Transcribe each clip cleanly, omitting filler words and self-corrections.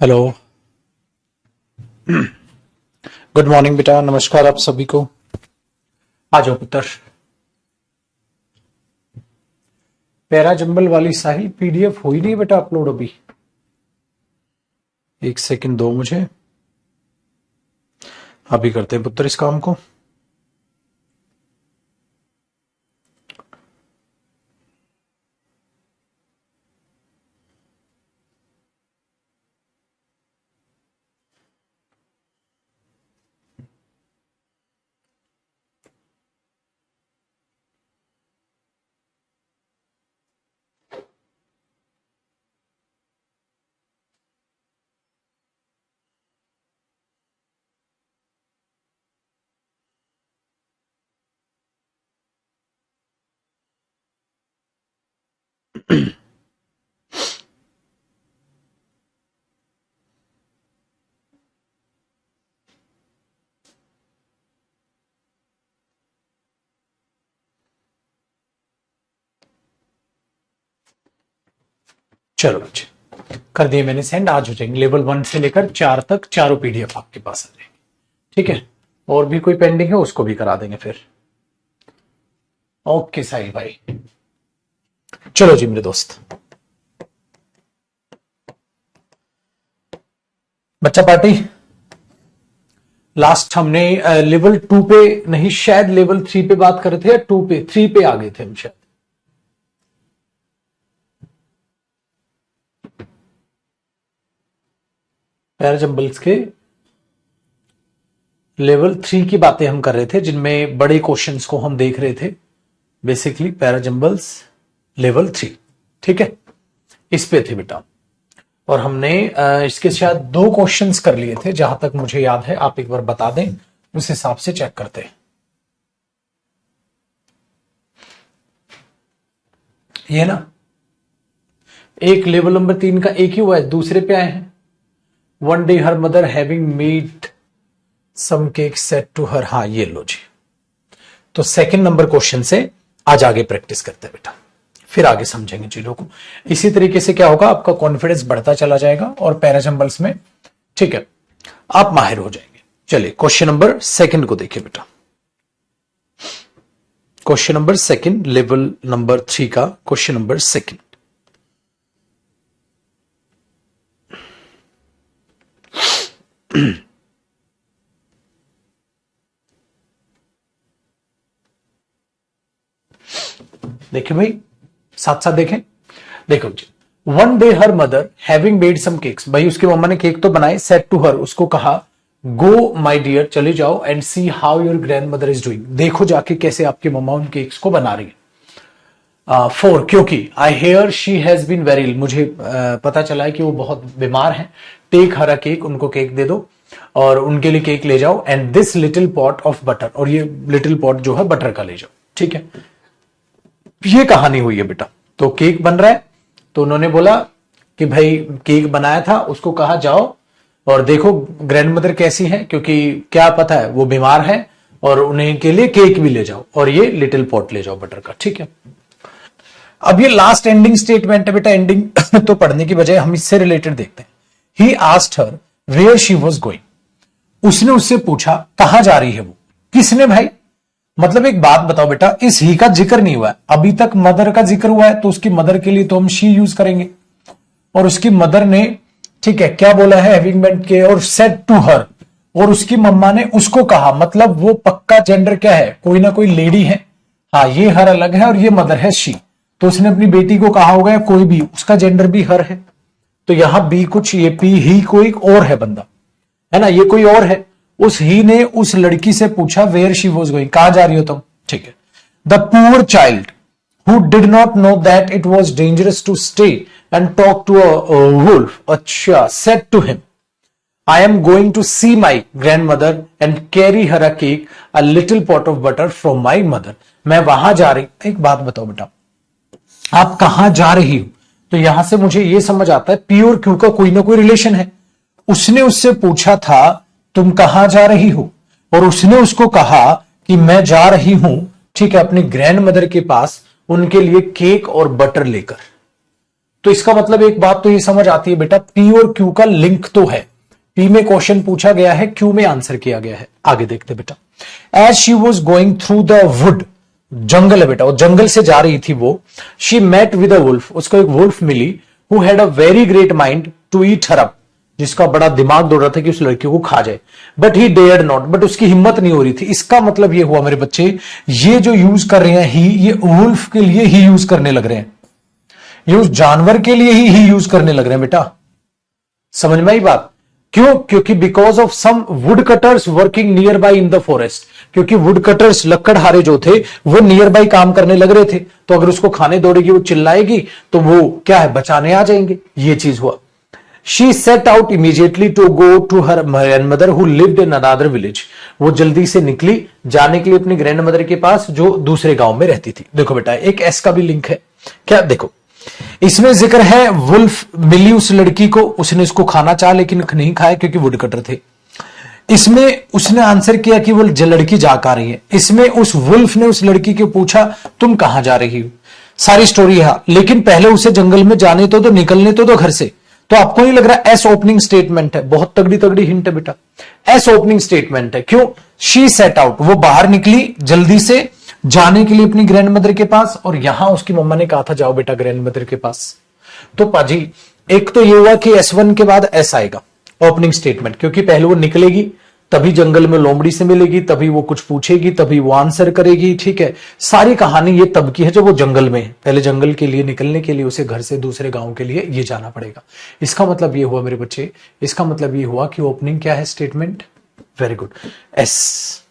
Hello. Good morning बेटा, नमस्कार आप सभी को। आ जाओ पुत्र। पैरा जंबल वाली साहिल पीडीएफ हुई नहीं बेटा अपलोड अभी। एक सेकंड दो मुझे, अभी करते हैं पुत्र इस काम को। चलो बच्चे, कर दिए मैंने सेंड। आज हो जाएंगे लेवल 1 से लेकर 4 तक, चारों पीडीएफ आपके पास आ जाएंगे। ठीक है, और भी कोई पेंडिंग है उसको भी करा देंगे फिर। ओके साहिल भाई, चलो जी मेरे दोस्त। बच्चा पार्टी लास्ट हमने लेवल 2 पे नहीं, शायद लेवल 3 पे बात कर रहे थे या 2 पे, 3 पे आ गए थे हम शायद। पैराजंबल्स के लेवल 3 की बातें हम कर रहे थे, जिनमें बड़े क्वेश्चंस को हम देख रहे थे। बेसिकली पैराजंबल्स लेवल 3, ठीक है, इस पे थे बेटा। और हमने इसके शायद 2 क्वेश्चंस कर लिए थे जहां तक मुझे याद है। आप एक बार बता दें, उस हिसाब से चेक करते हैं। ये ना, एक लेवल नंबर 3 का एक ही हुआ है, दूसरे पे आए हैं। One day her mother having made some cake set to her. हाँ ये लो जी। तो सेकंड नंबर क्वेश्चन से आज आगे प्रैक्टिस करते हैं बेटा, फिर आगे समझेंगे चीजों को। इसी तरीके से क्या होगा, आपका कॉन्फिडेंस बढ़ता चला जाएगा और पैराजंबल्स में, ठीक है, आप माहिर हो जाएंगे। चलिए क्वेश्चन नंबर 2 को देखिए बेटा। क्वेश्चन नंबर 2, लेवल नंबर 3 का क्वेश्चन नंबर 2। देखिए भाई, साथ साथ देखें। देखो जी, one day her mother having made some cakes. भाई उसकी मम्मा ने केक तो बनाए। सेट टू हर, उसको कहा, गो माई डियर, चले जाओ and see how your grand mother is doing. देखो जाके कैसे आपकी मम्मा उन केक्स को बना रही है। फोर, क्योंकि I hear she has been very ill, मुझे पता चला है कि वो बहुत बीमार है। टेक हर अ केक, उनको केक दे दो और उनके लिए केक ले जाओ। And this little pot of butter, और ये लिटिल पॉट जो है बटर का ले जाओ। ठीक है, ये कहानी हुई है बेटा। तो केक बन रहा है, तो उन्होंने बोला कि भाई केक बनाया था, उसको कहा जाओ और देखो ग्रैंड मदर कैसी है, क्योंकि क्या पता है वो बीमार है, और उन्हें के लिए केक भी ले जाओ और ये लिटिल पॉट ले जाओ बटर का। ठीक है, अब ये लास्ट एंडिंग स्टेटमेंट है बेटा। एंडिंग तो पढ़ने की बजाय हम इससे रिलेटेड देखते हैं। He asked her where she was going. उसने उससे पूछा कहां जा रही है वो। किसने भाई? मतलब एक बात बताओ बेटा, इस ही का जिक्र नहीं हुआ है अभी तक, मदर का जिक्र हुआ है, तो उसकी मदर के लिए तो हम शी यूज करेंगे। और उसकी मदर ने, ठीक है, क्या बोला है, हैविंग मेड के, और सेड टू हर, और उसकी मम्मा ने उसको कहा। मतलब वो पक्का जेंडर क्या है, कोई ना कोई लेडी है। हाँ, ये हर अलग है और ये मदर है शी। तो उसने अपनी बेटी को कहा होगा, या कोई भी, उसका जेंडर भी हर है। तो यहां बी कुछ, ये पी ही कोई और है बंदा, है ना, ये कोई और है। उस ही ने उस लड़की से पूछा वेयर शी वॉज गोइंग, कहां जा रही हो तुम। ठीक है, the poor child who did not know that it was dangerous to stay and talk to a wolf, अच्छा, said to him, I am going to see my grandmother and carry her a cake, a little pot of butter from my mother. मैं वहां जा रही। एक बात बताओ बेटा, आप कहां जा रही हो, तो यहां से मुझे यह समझ आता है पी और क्यू का कोई ना कोई रिलेशन है। उसने उससे पूछा था तुम कहां जा रही हो, और उसने उसको कहा कि मैं जा रही हूं, ठीक है, अपनी ग्रैंड मदर के पास, उनके लिए केक और बटर लेकर। तो इसका मतलब एक बात तो ये समझ आती है बेटा, पी और क्यू का लिंक तो है। पी में क्वेश्चन पूछा गया है, क्यू में आंसर किया गया है। आगे देखते बेटा, as she was going through the wood, जंगल है बेटा, वो जंगल से जा रही थी वो। She met with a wolf, उसको एक वुल्फ मिली, who had a very great mind to eat her up, जिसका बड़ा दिमाग दौड़ रहा था कि उस लड़की को खा जाए। But he dared not, but उसकी हिम्मत नहीं हो रही थी। इसका मतलब ये हुआ मेरे बच्चे, ये जो यूज कर रहे हैं ही, ये वुल्फ के लिए ही यूज करने लग रहे हैं, ये उस जानवर के लिए ही यूज करने लग रहे हैं बेटा। समझ में आई बात? क्यों? क्योंकि because of some wood cutters working near by in the forest, क्योंकि वुड कटर्स लकड़हारे जो थे वो नियर बाई काम करने लग रहे थे, तो अगर उसको खाने दौड़ेगी, वो चिल्लाएगी, तो वो क्या है, बचाने आ जाएंगे। ये चीज हुआ। She set out immediately to go to her grandmother who lived in another village, वो जल्दी से निकली जाने के लिए अपनी ग्रैंडमदर के पास जो दूसरे गांव में रहती थी। देखो बेटा, एक एस का भी लिंक है क्या? देखो इसमें जिक्र है वुल्फ मिली उस लड़की को, उसने उसको खाना चाहा लेकिन नहीं खाया क्योंकि वुड कटर थे। इसमें उसने आंसर किया कि वो लड़की जा रही है। इसमें उस वुल्फ ने उस लड़की को पूछा तुम कहां जा रही हो। सारी स्टोरी है, लेकिन पहले उसे जंगल में जाने तो निकलने तो घर से। तो आपको नहीं लग रहा एस ओपनिंग स्टेटमेंट है? बहुत तगड़ी तगड़ी हिंट है बेटा, एस ओपनिंग स्टेटमेंट है। क्यों? शी सेट आउट, वो बाहर निकली जल्दी से जाने के लिए अपनी ग्रैंड मदर के पास, और यहां उसकी मम्मा ने कहा था जाओ बेटा ग्रैंड मदर के पास। तो पाजी एक तो ये हुआ कि S1 के बाद एस आएगा, ओपनिंग स्टेटमेंट, क्योंकि पहले वो निकलेगी, तभी जंगल में लोमड़ी से मिलेगी, तभी वो कुछ पूछेगी, तभी वो आंसर करेगी। ठीक है, सारी कहानी ये तब की है जब वो जंगल में है। पहले जंगल के लिए निकलने के लिए उसे घर से दूसरे गांव के लिए ये जाना पड़ेगा। इसका मतलब ये हुआ मेरे बच्चे, इसका मतलब ये हुआ कि ओपनिंग क्या है स्टेटमेंट? वेरी गुड, एस,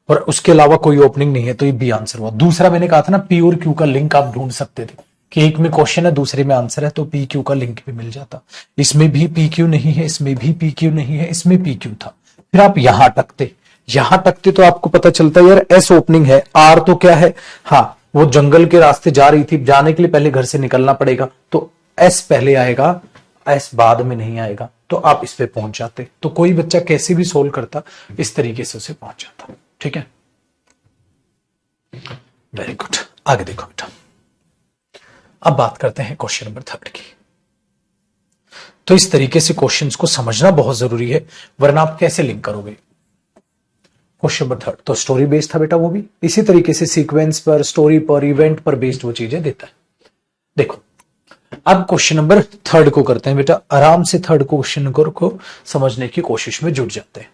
और उसके अलावा कोई ओपनिंग नहीं है, तो ये बी आंसर हुआ। दूसरा मैंने कहा था ना, पी और क्यू का लिंक आप ढूंढ सकते थे कि एक में क्वेश्चन है दूसरे में आंसर है, तो पी क्यू का लिंक भी मिल जाता। इसमें भी पी क्यू नहीं है, इसमें भी पी क्यू नहीं है, इसमें पी क्यू था। फिर आप यहां टकते तो आपको पता चलता है यार एस ओपनिंग है, आर तो क्या है, हाँ वो जंगल के रास्ते जा रही थी, जाने के लिए पहले घर से निकलना पड़ेगा, तो एस पहले आएगा, एस बाद में नहीं आएगा, तो आप इस पे पहुंच जाते। तो कोई बच्चा कैसे भी सोल्व करता, इस तरीके से उसे पहुंच जाता। ठीक है, वेरी गुड। आगे देखो बेटा, अब बात करते हैं क्वेश्चन नंबर 3 की। तो इस तरीके से क्वेश्चंस को समझना बहुत जरूरी है, वरना आप कैसे लिंक करोगे। क्वेश्चन नंबर 3 तो स्टोरी बेस्ड था बेटा, वो भी इसी तरीके से सीक्वेंस पर, स्टोरी पर, इवेंट पर बेस्ड वो चीजें देता है। देखो अब क्वेश्चन नंबर 3 को करते हैं बेटा, आराम से 3 क्वेश्चन को समझने की कोशिश में जुट जाते हैं।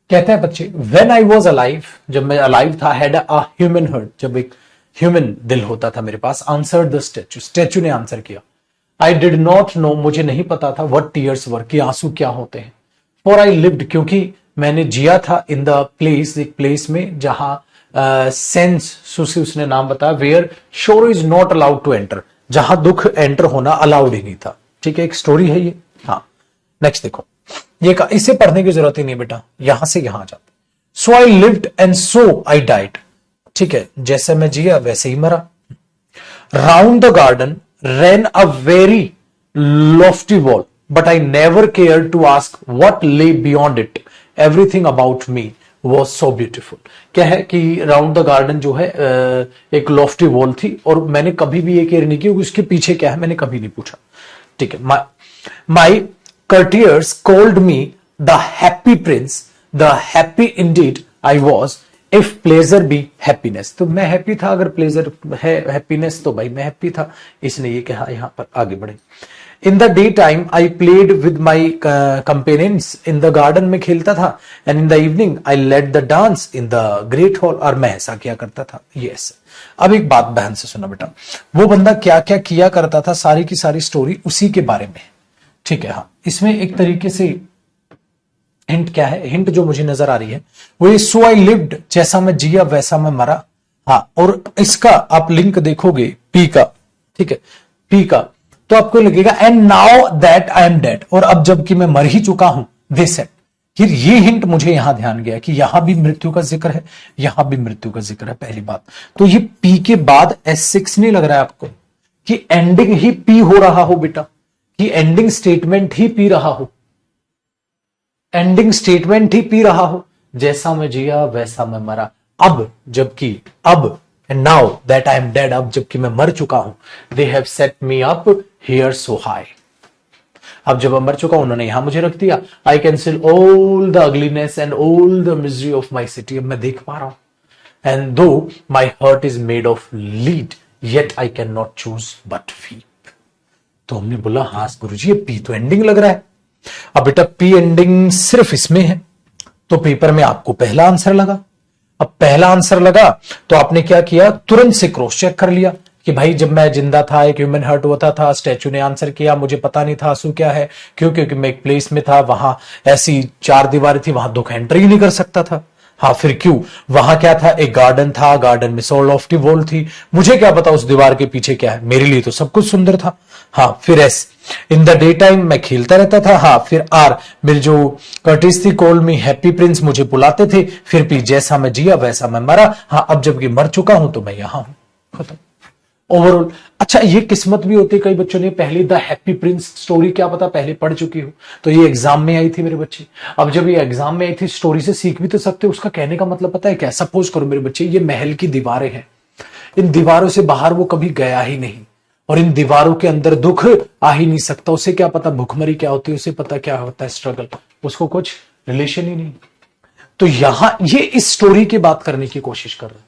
कहते हैं बच्चे, व्हेन आई वॉज अलाइव, जब मैं अलाइव था, हैड अ ह्यूमन हार्ट, जब एक ह्यूमन दिल होता था मेरे पास, आंसर्ड द स्टैचू, स्टैचू ने आंसर किया। आई डिड नॉट नो, मुझे नहीं पता था, व्हाट टीयर्स वर, कि आंसू क्या होते हैं। फॉर आई लिव्ड, क्योंकि मैंने जिया था, इन द प्लेस, एक प्लेस में जहां सेंस, सुसी उसने नाम बताया, where sorrow is not allowed to enter, जहां दुख एंटर होना अलाउड ही नहीं था। ठीक है, एक स्टोरी है ये। हाँ, नेक्स्ट देखो, ये इसे पढ़ने की जरूरत ही नहीं बेटा, यहां से यहां आ जाते। So I lived and so I died, ठीक है, जैसे मैं जिया वैसे ही मरा। Round the garden ran a very lofty wall, but I never cared to ask what lay beyond it. Everything about me was so beautiful. क्या है कि राउंड द गार्डन जो है एक लॉफ्टी वॉल थी, और मैंने कभी भी ये केयर नहीं की उसके पीछे क्या है, मैंने कभी नहीं पूछा। ठीक है, माई courtiers called me the happy prince, the happy indeed I was, if pleasure be happiness. तो मैं हैप्पी था, अगर प्लेजर है हैप्पीनेस तो भाई मैं हैप्पी था, इसने ये कहा। यहां पर आगे बढ़े, in the day time I played with my companions, in the garden में खेलता था, and in the evening I led the dance in the great hall, और मैं ऐसा किया करता था। यस, अब एक बात बहन से सुना बेटा, वो बंदा क्या क्या किया करता था, सारी की सारी स्टोरी उसी के बारे में। ठीक है, हाँ, इसमें एक तरीके से हिंट क्या है, हिंट जो मुझे नजर आ रही है वो ये, सो आई लिव्ड, जैसा मैं जिया वैसा मैं मरा। हाँ, और इसका आप लिंक देखोगे पी का, ठीक है, पी का, तो आपको लगेगा and now that I am dead, और अब जबकि मैं मर ही चुका हूं, दे सेड। फिर ये हिंट मुझे यहां ध्यान गया कि यहां भी मृत्यु का जिक्र है, यहां भी मृत्यु का जिक्र है, पहली बात। तो ये पी के बाद S6 नहीं लग रहा है आपको कि एंडिंग ही पी हो रहा हो बेटा, कि एंडिंग स्टेटमेंट ही पी रहा हो, एंडिंग स्टेटमेंट ही पी रहा हो, जैसा मैं जिया वैसा मैं मरा। अब जबकि अब and now that I am dead, अब जबकि मैं मर चुका हूं, they have set me up here so high. अब जब मैं मर चुका हूं, उन्होंने यहां मुझे रख दिया। I can see all the ugliness and all the misery of my city, अब मैं देख पा रहा हूं। एंड दो माई hurt is made of lead, yet I can not choose but weep. तो हमने बोला हाँ गुरुजी, ये पी तो एंडिंग लग रहा है। अब बेटा पी एंडिंग सिर्फ इसमें है, तो पेपर में आपको पहला आंसर लगा। अब पहला आंसर लगा तो आपने क्या किया, तुरंत से क्रॉस चेक कर लिया कि भाई जब मैं जिंदा था एक ह्यूमन हार्ट होता था, स्टैचू ने आंसर किया, मुझे पता नहीं था आंसू क्या है, क्यों, क्योंकि मैं एक प्लेस में था, वहां ऐसी 4 दीवारें थी, वहां दुख एंटर ही नहीं कर सकता था। हाँ फिर क्यों, वहां क्या था, एक गार्डन था, गार्डन में सो लॉफ्टी वॉल थी, मुझे क्या पता उस दीवार के पीछे क्या है, मेरे लिए तो सब कुछ सुंदर था। हाँ फिर S, in the day time मैं खेलता रहता था। हाँ फिर आर, मेरे जो कर्टिस थी कॉल मी हैप्पी प्रिंस, मुझे बुलाते थे। फिर पी, जैसा मैं जिया वैसा मैं मरा। हाँ अब जबकि मर चुका हूं तो मैं यहां हूं, खत्म ओवरऑल। अच्छा ये किस्मत भी होती है, कई बच्चों ने पहले द हैप्पी प्रिंस स्टोरी क्या पता पहले पढ़ चुकी हो, तो ये एग्जाम में आई थी मेरे बच्चे। अब जब ये एग्जाम में आई थी, स्टोरी से सीख भी तो सकते हो, उसका कहने का मतलब पता है क्या, सपोज करो मेरे बच्चे ये महल की दीवारें हैं, इन दीवारों से बाहर वो कभी गया ही नहीं, और इन दीवारों के अंदर दुख आ ही नहीं सकता। उसे क्या पता भुखमरी क्या होती है, उसे पता क्या होता है स्ट्रगल, उसको कुछ रिलेशन ही नहीं। तो यहां ये इस स्टोरी की बात करने की कोशिश कर रहे हैं,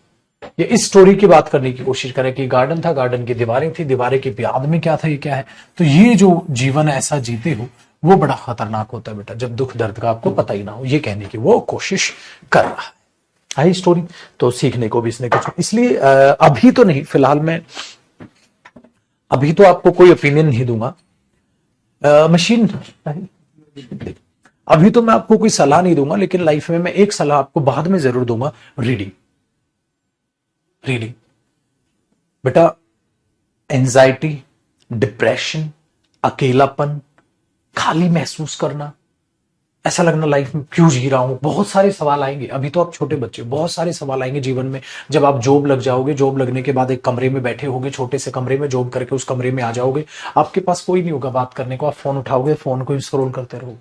ये इस स्टोरी की बात करने की कोशिश करें कि गार्डन था, गार्डन की दीवारें थी, दीवारें के आदमी क्या था, ये क्या है। तो ये जो जीवन ऐसा जीते हो वो बड़ा खतरनाक होता है बेटा, जब दुख दर्द का आपको पता ही ना हो, ये कहने की वो कोशिश कर रहा है। आई स्टोरी तो सीखने को भी इसने कुछ, इसलिए अभी तो नहीं, फिलहाल मैं अभी तो आपको कोई ओपिनियन नहीं दूंगा। मशीन अभी तो मैं आपको कोई सलाह नहीं दूंगा, लेकिन लाइफ में मैं एक सलाह आपको बाद में जरूर दूंगा, रीडिंग। रीडिंग बेटा, एंजाइटी, डिप्रेशन, अकेलापन, खाली महसूस करना, ऐसा लगना लाइफ में क्यों जी रहा हूं, बहुत सारे सवाल आएंगे। अभी तो आप छोटे बच्चे, बहुत सारे सवाल आएंगे जीवन में। जब आप जॉब लग जाओगे, जॉब लगने के बाद एक कमरे में बैठे होगे, छोटे से कमरे में जॉब करके उस कमरे में आ जाओगे, आपके पास कोई नहीं होगा बात करने को, आप फोन उठाओगे, फोन को स्क्रॉल करते रहोगे।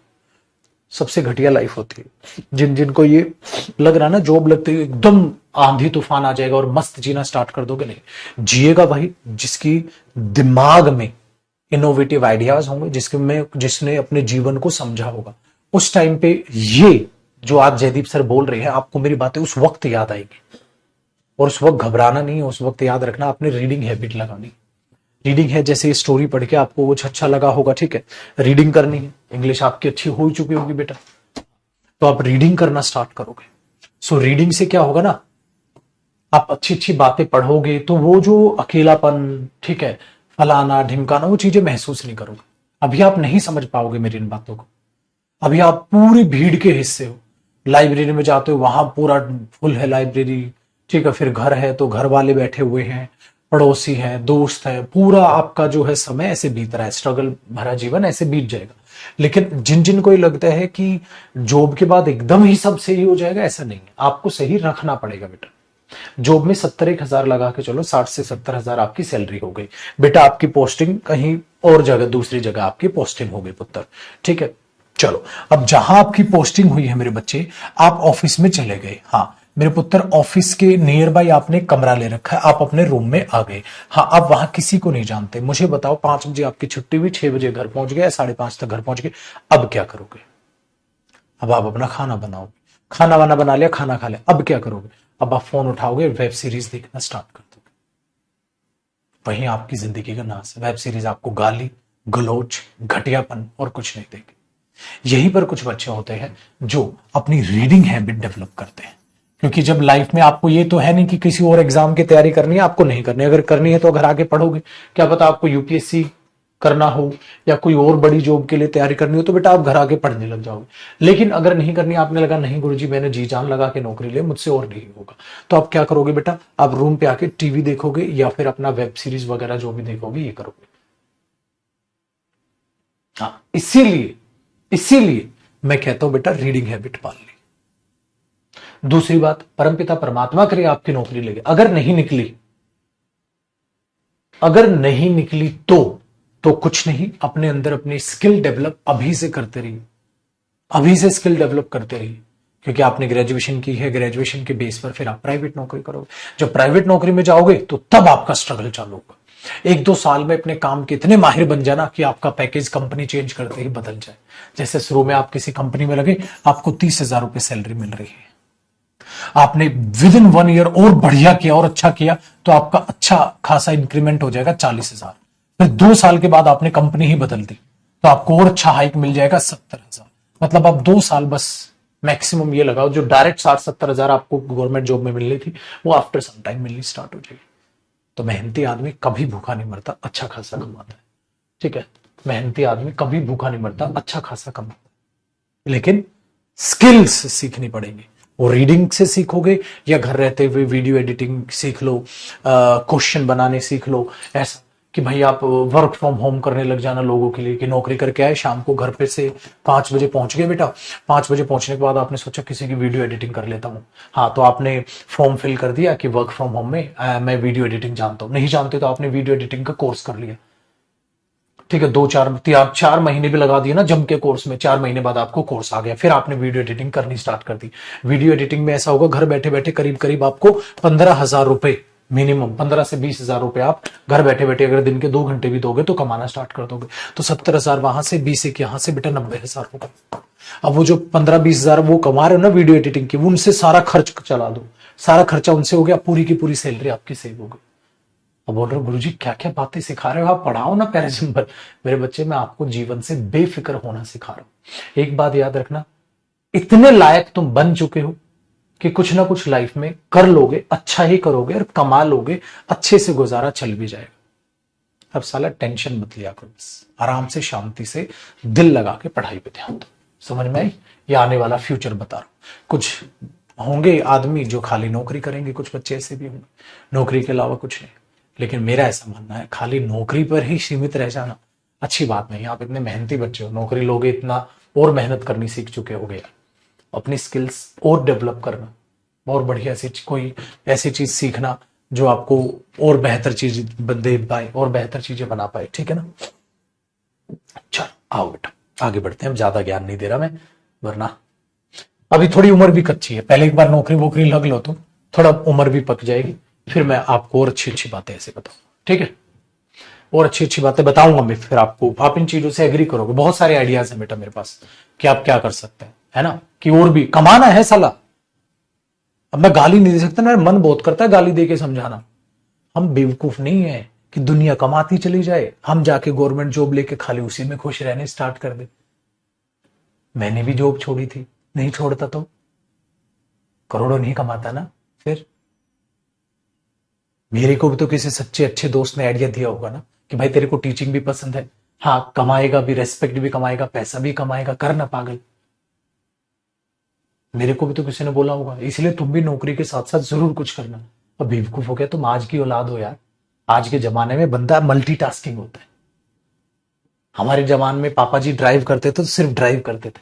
सबसे घटिया लाइफ होती है। जिनको ये लग रहा है ना जॉब लगते ही एकदम आंधी तूफान आ जाएगा और मस्त जीना स्टार्ट कर दोगे, नहीं जिएगा भाई जिसकी दिमाग में इनोवेटिव आइडियाज होंगे, जिसने अपने जीवन को समझा होगा। उस टाइम पे ये जो आज जयदीप सर बोल रहे हैं, आपको मेरी बातें उस वक्त याद आएगी, और उस वक्त घबराना नहीं है, उस वक्त याद रखना आपने रीडिंग हैबिट लगानी। रीडिंग है जैसे स्टोरी पढ़ के आपको कुछ अच्छा लगा होगा, ठीक है, रीडिंग करनी है, इंग्लिश आपकी अच्छी हो चुकी होगी बेटा, तो आप रीडिंग करना स्टार्ट करोगे। सो रीडिंग से क्या होगा ना, आप अच्छी अच्छी बातें पढ़ोगे तो वो जो अकेलापन, ठीक है, फलाना ढिमकाना, वो चीजें महसूस नहीं करोगे। अभी आप नहीं समझ पाओगे मेरी इन बातों को। अभी आप पूरी भीड़ के हिस्से हो, लाइब्रेरी में जाते हो, वहां पूरा फुल है लाइब्रेरी, ठीक है, फिर घर है तो घर वाले बैठे हुए हैं, पड़ोसी है, दोस्त है, पूरा आपका जो है समय ऐसे बीत रहा है, स्ट्रगल भरा जीवन ऐसे बीत जाएगा। लेकिन जिन जिन को ये लगता है कि जॉब के बाद एकदम ही सब सही हो जाएगा, ऐसा नहीं है, आपको सही रखना पड़ेगा बेटा। जॉब में 70,000 लगा के चलो, 60 से 70,000 आपकी सैलरी हो गई बेटा, आपकी पोस्टिंग कहीं और जगह, दूसरी जगह आपकी पोस्टिंग हो गई पुत्र, ठीक है। चलो अब जहां आपकी पोस्टिंग हुई है मेरे बच्चे, आप ऑफिस में चले गए। हाँ मेरे पुत्र, ऑफिस के नियर बाय आपने कमरा ले रखा है, आप अपने रूम में आ गए। हाँ आप वहां किसी को नहीं जानते, मुझे बताओ 5 बजे आपकी छुट्टी हुई, 6 बजे घर पहुंच गए, 5:30 तक घर पहुंच गए, अब क्या करोगे। अब आप अपना खाना बनाओगे, खाना वाना बना लिया, खाना खा लिया, अब क्या करोगे। अब आप फोन उठाओगे, वेब सीरीज देखना स्टार्ट कर दोगे, वहीं आपकी जिंदगी का नाश है। वेब सीरीज आपको गाली गलोच घटियापन और कुछ नहीं देगी। यहीं पर कुछ बच्चे होते हैं जो अपनी रीडिंग हैबिट डेवलप करते हैं, क्योंकि जब लाइफ में आपको ये तो है नहीं कि किसी और एग्जाम की तैयारी करनी है, आपको नहीं करनी। अगर करनी है तो घर आके पढ़ोगे, क्या पता आपको यूपीएससी करना हो या कोई और बड़ी जॉब के लिए तैयारी करनी हो, तो बेटा आप घर आके पढ़ने लग जाओगे। लेकिन अगर नहीं करनी, आपने लगा नहीं गुरुजी मैंने जी जान लगा के नौकरी ले, मुझसे और नहीं होगा, तो आप क्या करोगे बेटा, आप रूम पे आके टीवी देखोगे या फिर अपना वेब सीरीज वगैरह जो भी देखोगे ये करोगे। हाँ इसीलिए मैं कहता हूं बेटा रीडिंग हैबिट पाल ली। दूसरी बात, परमपिता परमात्मा करे आपकी नौकरी लगे, अगर नहीं निकली तो कुछ नहीं, अपने अंदर अपनी स्किल डेवलप अभी से करते रहिए, अभी से स्किल डेवलप करते रहिए, क्योंकि आपने ग्रेजुएशन की है, ग्रेजुएशन के बेस पर फिर आप प्राइवेट नौकरी करोगे। जब प्राइवेट नौकरी में जाओगे तो तब आपका स्ट्रगल चालू होगा। 1-2 साल में अपने काम के इतने माहिर बन जाना कि आपका पैकेज कंपनी चेंज करते ही बदल जाए। जैसे शुरू में आप किसी कंपनी में लगे, आपको 30,000 रुपए सैलरी मिल रही है, आपने विद इन 1 ईयर और बढ़िया किया और अच्छा किया तो आपका अच्छा खासा इंक्रीमेंट हो जाएगा 40,000। फिर 2 साल के बाद आपने कंपनी ही बदल दी तो आपको और अच्छा हाइक मिल जाएगा 70,000। मतलब आप 2 साल बस मैक्सिमम ये लगाओ, जो डायरेक्ट 60-70,000 आपको गवर्नमेंट जॉब में मिलनी थी वो आफ्टर सम टाइम मिलनी स्टार्ट हो जाएगी। तो मेहनती आदमी कभी भूखा नहीं मरता, अच्छा खासा कमाता है। ठीक है, मेहनती आदमी कभी भूखा नहीं मरता, अच्छा खासा कमाता है। लेकिन स्किल्स सीखनी पड़ेंगी। वो रीडिंग से सीखोगे या घर रहते हुए वीडियो एडिटिंग सीख लो, क्वेश्चन बनाने सीख लो। ऐसा कि भाई आप वर्क फ्रॉम होम करने लग जाना लोगों के लिए, कि नौकरी करके आए, शाम को घर पे से 5 बजे पहुंच गए बेटा, 5 बजे पहुंचने के बाद आपने सोचा किसी की वीडियो एडिटिंग कर लेता हूं। हाँ, तो आपने फॉर्म फिल कर दिया कि वर्क फ्रॉम होम में मैं वीडियो एडिटिंग जानता हूं। नहीं जानते तो आपने वीडियो एडिटिंग का कोर्स कर लिया। ठीक है, 4 महीने भी लगा दिए ना जम के कोर्स में, 4 महीने बाद आपको कोर्स आ गया, फिर आपने वीडियो एडिटिंग करनी स्टार्ट कर दी। वीडियो एडिटिंग में ऐसा होगा, घर बैठे बैठे करीब करीब आपको 15,000 रुपए मिनिमम, 15 से 20,000 रुपए आप घर बैठे बैठे अगर दिन के 2 घंटे भी दोगे तो कमाना स्टार्ट कर दोगे। तो 70,000 वहां से, 20 एक यहां से, बेटा 90,000 होगा। अब वो जो 15-20,000 वो कमा रहे हो ना वीडियो एडिटिंग की, उनसे सारा खर्च चला दो, सारा खर्चा उनसे हो गया, पूरी की पूरी सैलरी आपकी सेव हो गई। अब बोल रहे हो गुरुजी क्या क्या बातें सिखा रहे हो आप, पढ़ाओ ना पैरासिम्बल। मेरे बच्चे, मैं आपको जीवन से बेफिक्र होना सिखा रहा हूं। एक बात याद रखना, इतने लायक तुम बन चुके हो कि कुछ ना कुछ लाइफ में कर लोगे, अच्छा ही करोगे और कमा लोगे, अच्छे से गुजारा चल भी जाएगा। अब साला टेंशन मत लिया करो, बस आराम से शांति से दिल लगा के पढ़ाई पे ध्यान दो। समझ में आई? ये आने वाला फ्यूचर बता रहा हूं। कुछ होंगे आदमी जो खाली नौकरी करेंगे, कुछ बच्चे ऐसे भी होंगे नौकरी के अलावा कुछ नहीं। लेकिन मेरा ऐसा मानना है, खाली नौकरी पर ही सीमित रह जाना अच्छी बात नहीं। आप इतने मेहनती बच्चे हो, नौकरी लोगे इतना और मेहनत करनी सीख चुके हो गया, अपनी स्किल्स और डेवलप करना, और बढ़िया सी कोई ऐसी चीज सीखना जो आपको और बेहतर चीज दे पाए और बेहतर चीजें बना पाए। ठीक है ना? चलो आओ बेटा आगे बढ़ते हैं। अब ज्यादा ज्ञान नहीं दे रहा मैं, वरना अभी थोड़ी उम्र भी कच्ची है। पहले एक बार नौकरी वोकरी लग लो तो थोड़ा उम्र भी पक जाएगी, फिर मैं आपको और अच्छी अच्छी बातें ऐसे बताऊं। ठीक है, और अच्छी अच्छी बातें बताऊंगा मैं, फिर आपको, आप इन चीजों से एग्री करोगे। बहुत सारे आइडियाज हैं बेटा मेरे पास कि आप क्या कर सकते हैं, है ना? कि और भी कमाना है साला। अब मैं गाली नहीं दे सकता, मेरा मन बहुत करता है गाली दे के समझाना। हम बेवकूफ नहीं है कि दुनिया कमाती चली जाए, हम जाके गवर्नमेंट जॉब लेके खाली उसी में खुश रहने स्टार्ट कर दे। मैंने भी जॉब छोड़ी थी, नहीं छोड़ता तो करोड़ों नहीं कमाता ना। फिर मेरे को भी तो किसी सच्चे अच्छे दोस्त ने आइडिया दिया होगा ना कि भाई तेरे को टीचिंग भी पसंद है, हाँ कमाएगा भी, रेस्पेक्ट भी कमाएगा, पैसा भी कमाएगा, करना पागल। मेरे को भी तो किसी ने बोला होगा, इसलिए तुम भी नौकरी के साथ साथ जरूर कुछ करना। अब बेवकूफ हो गया तुम, आज की औलाद हो यार। आज के जमाने में बंदा मल्टीटास्किंग होता है। हमारे जमाने में पापा जी ड्राइव करते थे तो सिर्फ ड्राइव करते थे,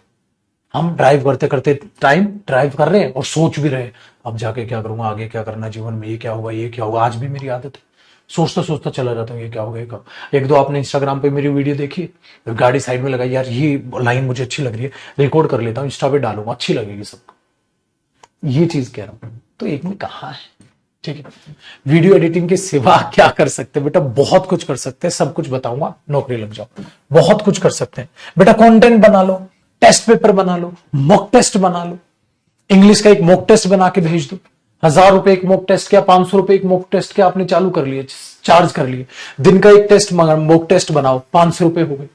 हम ड्राइव करते करते टाइम ड्राइव कर रहे हैं और सोच भी रहे हैं अब जाके क्या करूंगा, आगे क्या करना जीवन में, ये क्या होगा, ये क्या होगा। आज भी मेरी आदत है, सोचता सोचता चला जाता हूँ ये क्या होगा, ये कब। एक दो आपने इंस्टाग्राम पे मेरी वीडियो देखी, गाड़ी साइड में लगाई, यार ये लाइन मुझे अच्छी लग रही है, रिकॉर्ड कर लेता हूँ, इंस्टा पे डालूंगा, अच्छी लगेगी सबको। ये चीज कह रहा हूं, तो एक में कहा है। ठीक है, वीडियो एडिटिंग के सिवा क्या कर सकते हैं बेटा? बहुत कुछ कर सकते हैं, सब कुछ बताऊंगा, नौकरी लग जाओ। बहुत कुछ कर सकते हैं बेटा, कंटेंट बना लो, टेस्ट पेपर बना लो, मॉक टेस्ट बना लो। इंग्लिश का एक मॉक टेस्ट बना के भेज दो। 1,000 रुपए एक मॉक टेस्ट क्या, 500 रुपए एक मॉक टेस्ट क्या, आपने चालू कर लिए, चार्ज कर लिए। दिन का एक टेस्ट मॉक टेस्ट बनाओ, 500 रुपए हो गए।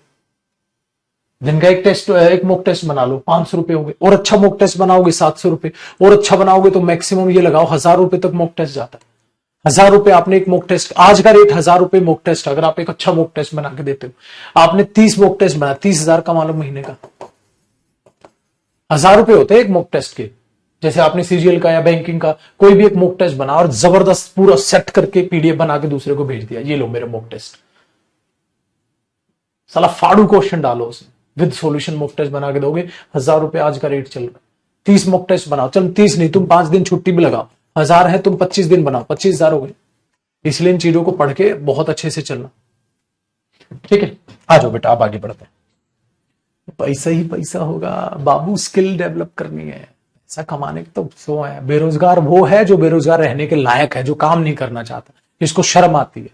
दिन का एक मॉक टेस्ट बना लो, 500 रुपए हो गए। और अच्छा मॉक टेस्ट बनाओगे 700 रुपए, और अच्छा बनाओगे तो मैक्सिमम ये लगाओ 1,000 रुपए तक मॉक टेस्ट जाता है। 1,000 रुपए आपने एक मॉक टेस्ट, आज का रेट 1,000 रुपए मॉक टेस्ट, अगर आप एक अच्छा मॉक टेस्ट बना के देते हो, आपने 30 मॉक टेस्ट बना, 30,000 कमा लो महीने का। 1,000 रुपए होते हैं एक मॉक टेस्ट के। जैसे आपने सीजीएल का या बैंकिंग का कोई भी एक मॉक टेस्ट बना और जबरदस्त पूरा सेट करके पीडीएफ बना के दूसरे को भेज दिया, ये लो मेरे मॉक टेस्ट। साला फाड़ू क्वेश्चन डालो उसमें, विद सॉल्यूशन मॉक टेस्ट बना के दोगे। 1,000 रुपए आज का रेट चल रहा है। 30 मॉक टेस्ट बनाओ, चल 30 नहीं, तुम 5 दिन छुट्टी भी लगाओ, 1,000 है, तुम 25 दिन बनाओ, 25,000 हो गए। इसलिए इन चीजों को पढ़ के बहुत अच्छे से चलना। ठीक है, आ जाओ बेटा, आप आगे बढ़ते हैं। पैसा ही पैसा होगा बाबू, स्किल डेवलप करनी है, ऐसा कमाने के तो सो है। बेरोजगार वो है जो बेरोजगार रहने के लायक है, जो काम नहीं करना चाहता, जिसको शर्म आती है।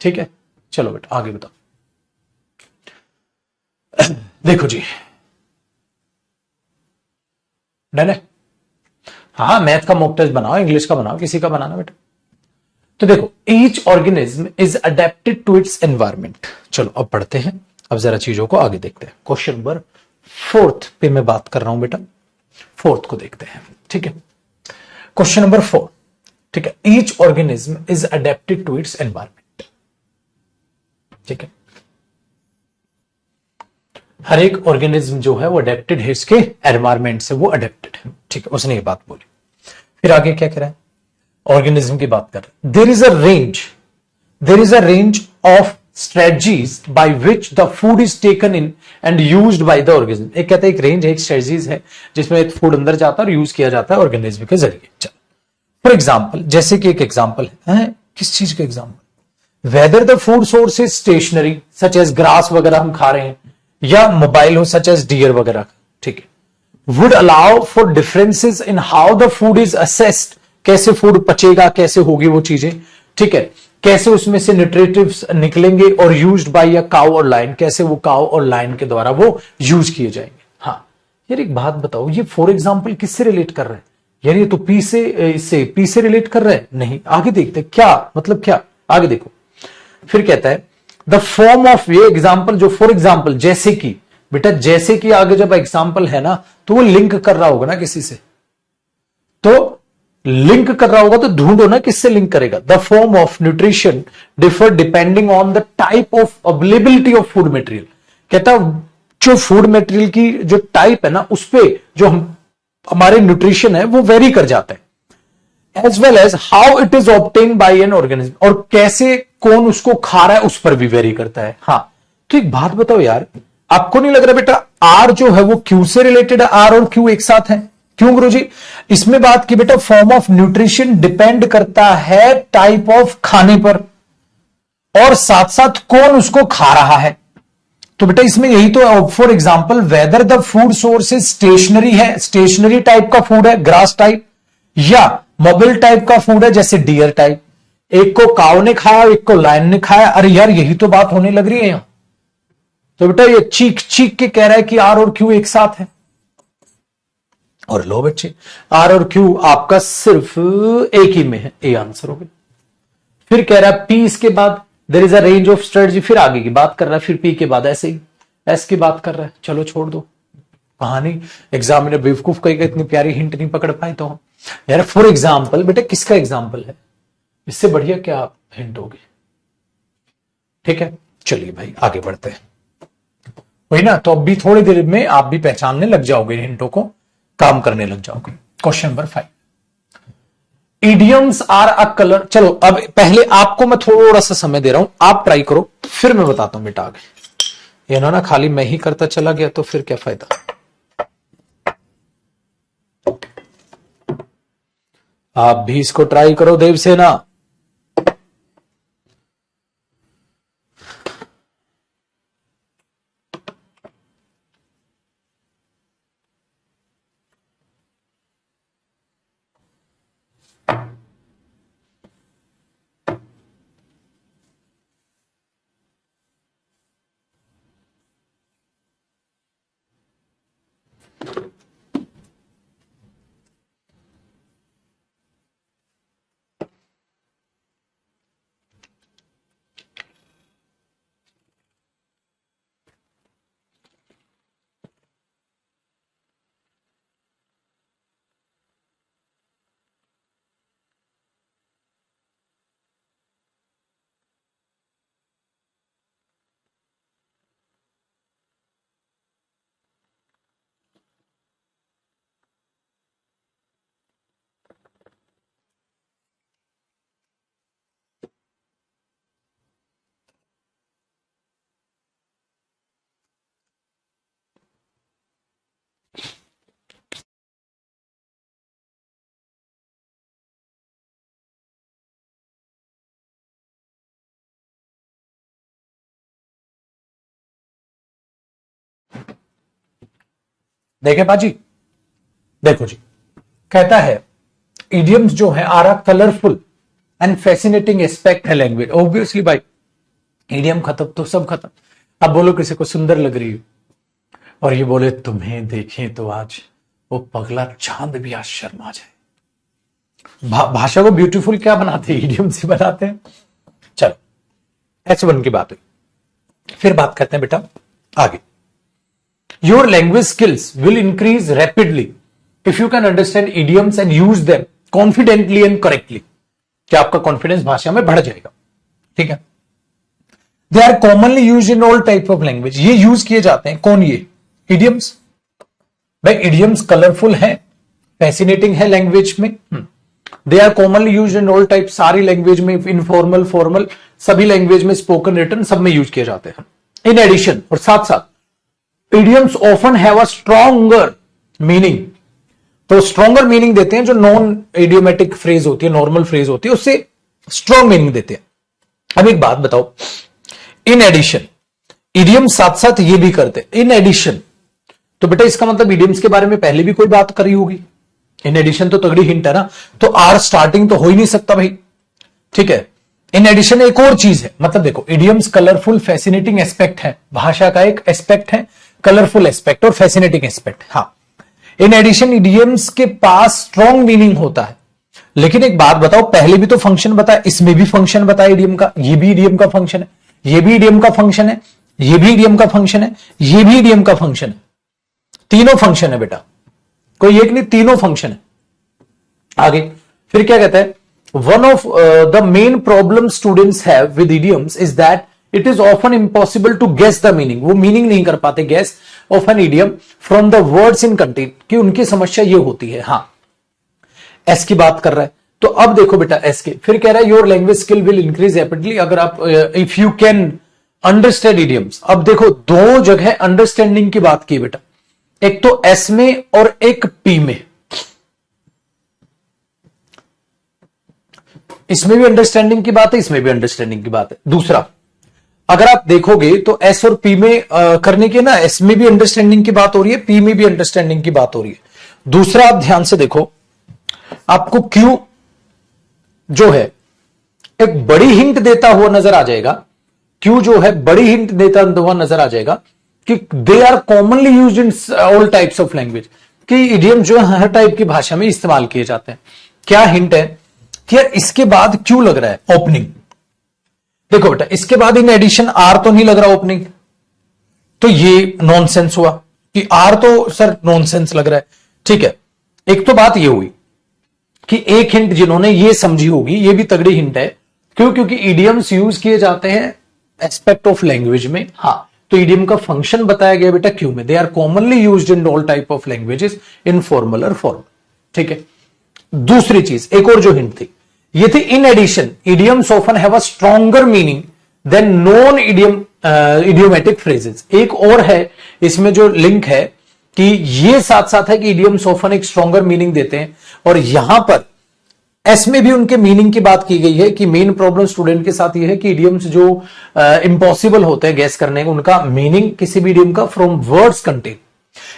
ठीक है, चलो बेटा आगे बताओ। देखो जी, डन है। हाँ, मैथ का मॉक टेस्ट बनाओ, इंग्लिश का बनाओ, किसी का बनाना बेटा। तो देखो, each organism is adapted to its environment. चलो अब पढ़ते हैं, अब जरा चीजों को आगे देखते हैं। क्वेश्चन नंबर 4 पे मैं बात कर रहा हूं बेटा, 4 को देखते हैं। ठीक है, क्वेश्चन नंबर 4। ठीक है, each organism is adapted to its environment. ठीक है, हर एक ऑर्गेनिज्म जो है वो अडेप्टेड है, इसके एनवायरमेंट से वो अडेप्टेड है। ठीक है, उसने ये बात बोली। फिर आगे क्या कह रहा है, ऑर्गेनिज्म की बात कर रहे हैं। There is a range of strategies by which the food is taken in and used by the organism. एक कहता है एक रेंज है, एक स्ट्रेटजीज है जिसमें एक फूड अंदर जाता है और यूज किया जाता है ऑर्गेनिज्म के जरिए। चलो फॉर एग्जाम्पल, जैसे कि एक एग्जाम्पल है, किस चीज का example, whether the food source is stationary such as grass वगैरह हम खा रहे हैं, या मोबाइल हो सच एज डियर वगैरह। ठीक है, would allow for differences in how the food is assessed, कैसे फूड पचेगा, कैसे होगी वो चीजें। ठीक है, कैसे उसमें से न्यूट्रिटिव्स निकलेंगे, और यूज्ड बाय अ काउ और लाइन, कैसे वो काउ और लाइन के द्वारा वो यूज किए जाएंगे। हाँ यार एक बात बताओ, ये फॉर एग्जाम्पल किससे रिलेट कर रहे हैं यार, ये तो पी से, इससे पी से रिलेट कर रहे हैं नहीं। आगे देखते क्या मतलब, क्या आगे देखो। फिर कहता है द फॉर्म ऑफ, ये एग्जाम्पल जो फॉर एग्जाम्पल जैसे कि, बेटा जैसे कि आगे जब एग्जाम्पल है ना तो वो लिंक कर रहा होगा ना किसी से, तो लिंक कर रहा होगा तो ढूंढो ना किससे लिंक करेगा। The form of nutrition differ depending on the type of availability of food material. कहता जो फूड मटेरियल की जो टाइप है ना, उस पर जो हमारे न्यूट्रिशन है वो वेरी कर जाता है, as well as how it is obtain by an organism, और कैसे कौन उसको खा रहा है उस पर भी वेरी करता है। हाँ तो एक बात बताओ यार, आपको नहीं लग रहा बेटा आर जो है वो क्यू से रिलेटेड है, आर और क्यू एक साथ है? क्यों गुरुजी? इसमें बात की बेटा फॉर्म ऑफ न्यूट्रिशन डिपेंड करता है टाइप ऑफ खाने पर, और साथ साथ कौन उसको खा रहा है। तो बेटा इसमें यही तो है। For example whether the food source is stationery है, स्टेशनरी टाइप का फूड है ग्रास टाइप, या मोबाइल टाइप का फूड है जैसे डियर टाइप। एक को काव ने खाया, एक को लायन ने खाया। अरे यार यही तो बात होने लग रही है यहां। तो बेटा ये चीख चीख के कह रहा है कि आर और क्यू एक साथ है, और लो बच्चे आर और क्यू आपका सिर्फ एक ही में है, ए आंसर हो गया। फिर कह रहा है पी इसके बाद there is a range of strategy, फिर आगे की बात कर रहा है, फिर पी के बाद ऐसे ही एस की बात कर रहा है। चलो छोड़ दो कहानी, एग्जामिनर बेवकूफ कहेगा इतनी प्यारी हिंट नहीं पकड़ पाए तो हम। यार फॉर एग्जाम्पल बेटा किसका एग्जाम्पल है, इससे बढ़िया क्या हिंट होगी। ठीक है चलिए भाई आगे बढ़ते हैं, वही ना, तो अब भी थोड़ी देर में आप भी पहचानने लग जाओगे, हिंटों को काम करने लग जाओगे। Question number 5, idioms are a colour. चलो अब पहले आपको मैं थोड़ा सा समय दे रहा हूं, आप ट्राई करो, फिर मैं बताता हूं बेटा आगे। ये ना खाली मैं ही करता चला गया तो फिर क्या फायदा। आप भी इसको ट्राई करो देवसेना। देखे बाजी, देखो जी, कहता है इडियम्स जो है are a colourful and fascinating aspect है लैंग्वेज। ऑब्वियसली भाई, इडियम खत्म तो सब खत्म। अब बोलो किसी को सुंदर लग रही हो और ये बोले तुम्हें देखें तो आज वो पगला चांद भी आज शर्मा जाए। भाषा को ब्यूटीफुल क्या बनाते हैं? इडियम से बनाते हैं। चलो H1 की बात हुई, फिर बात करते हैं बेटा आगे। Your language skills will increase rapidly if you can understand idioms and use them confidently and correctly. क्या आपका कॉन्फिडेंस भाषा में बढ़ जाएगा। ठीक है। They are commonly use in all type of language. ये यूज किए जाते हैं। कौन? ये इडियम्स। भाई इडियम्स कलरफुल है, फैसिनेटिंग है लैंग्वेज में। They are commonly use in all type, सारी लैंग्वेज में, इनफॉर्मल फॉर्मल सभी लैंग्वेज में, स्पोकन रिटन सब में यूज किए जाते हैं। इन एडिशन, और साथ साथ idioms often have a stronger meaning. तो स्ट्रॉन्गर मीनिंग देते हैं जो नॉन इडियोमेटिक फ्रेज होती है, नॉर्मल फ्रेज होती है, उससे स्ट्रॉन्ग मीनिंग देते हैं। अब एक बात बताओ, इन एडिशन इडियम साथ साथ ये भी करते हैं। इन एडिशन तो बेटा इसका मतलब इडियम्स के बारे में पहले भी कोई बात करी होगी। इन एडिशन तो तगड़ी हिंट है ना, तो आर स्टार्टिंग तो हो ही नहीं सकता भाई। ठीक है। इन एडिशन एक और चीज है, मतलब देखो इडियम्स कलरफुल फैसिनेटिंग एस्पेक्ट है, भाषा का एक एस्पेक्ट है, कलरफुल एस्पेक्ट और फैसिनेटिंग एस्पेक्ट। हाँ, इन एडिशन इडियम्स के पास स्ट्रॉन्ग मीनिंग होता है। लेकिन एक बात बताओ, पहले भी तो फंक्शन बताया, इसमें भी फंक्शन बताया इडियम का। ये भी इडियम का फंक्शन है, ये भी इडियम का फंक्शन है, ये भी इडियम का फंक्शन है, ये भी इडियम का फंक्शन है। तीनों फंक्शन है बेटा, कोई एक नहीं, तीनों फंक्शन है। आगे फिर क्या कहता है, one of the main problem students have with idioms is that it is often impossible to guess the meaning. वो मीनिंग नहीं कर पाते guess of an idiom from the words in content, कि उनकी समस्या ये होती है। हाँ, एस की बात कर रहा है, तो अब देखो बेटा एस के फिर कह रहा है your language skill will increase rapidly अगर आप if you can understand idioms. अब देखो दो जगह अंडरस्टैंडिंग की बात की बेटा, एक तो एस में और एक पी में। इसमें भी अंडरस्टैंडिंग की बात है, इसमें भी अंडरस्टैंडिंग की बात है। दूसरा, अगर आप देखोगे तो एस और पी में करने के ना, एस में भी अंडरस्टैंडिंग की बात हो रही है, पी में भी अंडरस्टैंडिंग की बात हो रही है। दूसरा, आप ध्यान से देखो, आपको क्यू जो है एक बड़ी हिंट देता हुआ नजर आ जाएगा। क्यू जो है बड़ी हिंट देता हुआ नजर आ जाएगा कि they are commonly used in all types of language, कि इडियम जो है हर टाइप की भाषा में इस्तेमाल किए जाते हैं। क्या हिंट है कि यार इसके बाद क्यू लग रहा है ओपनिंग। देखो बेटा इसके बाद इन एडिशन आर तो नहीं लग रहा ओपनिंग, तो ये नॉनसेंस हुआ कि आर तो सर नॉनसेंस लग रहा है। ठीक है, एक तो बात ये हुई कि एक हिंट जिन्होंने ये समझी होगी, ये भी तगड़ी हिंट है। क्यों? क्योंकि इडियम्स यूज किए जाते हैं एस्पेक्ट ऑफ लैंग्वेज में। हाँ, तो इडियम का फंक्शन बताया गया बेटा क्यू में। They are commonly used in all type of languages, informal और फॉर्मल। ठीक है। दूसरी चीज, एक और जो हिंट थी, ये थी in addition idioms often have a stronger meaning than non idiomatic phrases. एक और है इसमें जो लिंक है कि ये साथ साथ है कि इडियम्स ऑफन एक स्ट्रॉन्गर मीनिंग देते हैं, और यहां पर एस में भी उनके मीनिंग की बात की गई है कि मेन प्रॉब्लम स्टूडेंट के साथ ये है कि इडियम्स जो इम्पॉसिबल होते हैं गैस करने, उनका मीनिंग किसी भी इडियम का from words content.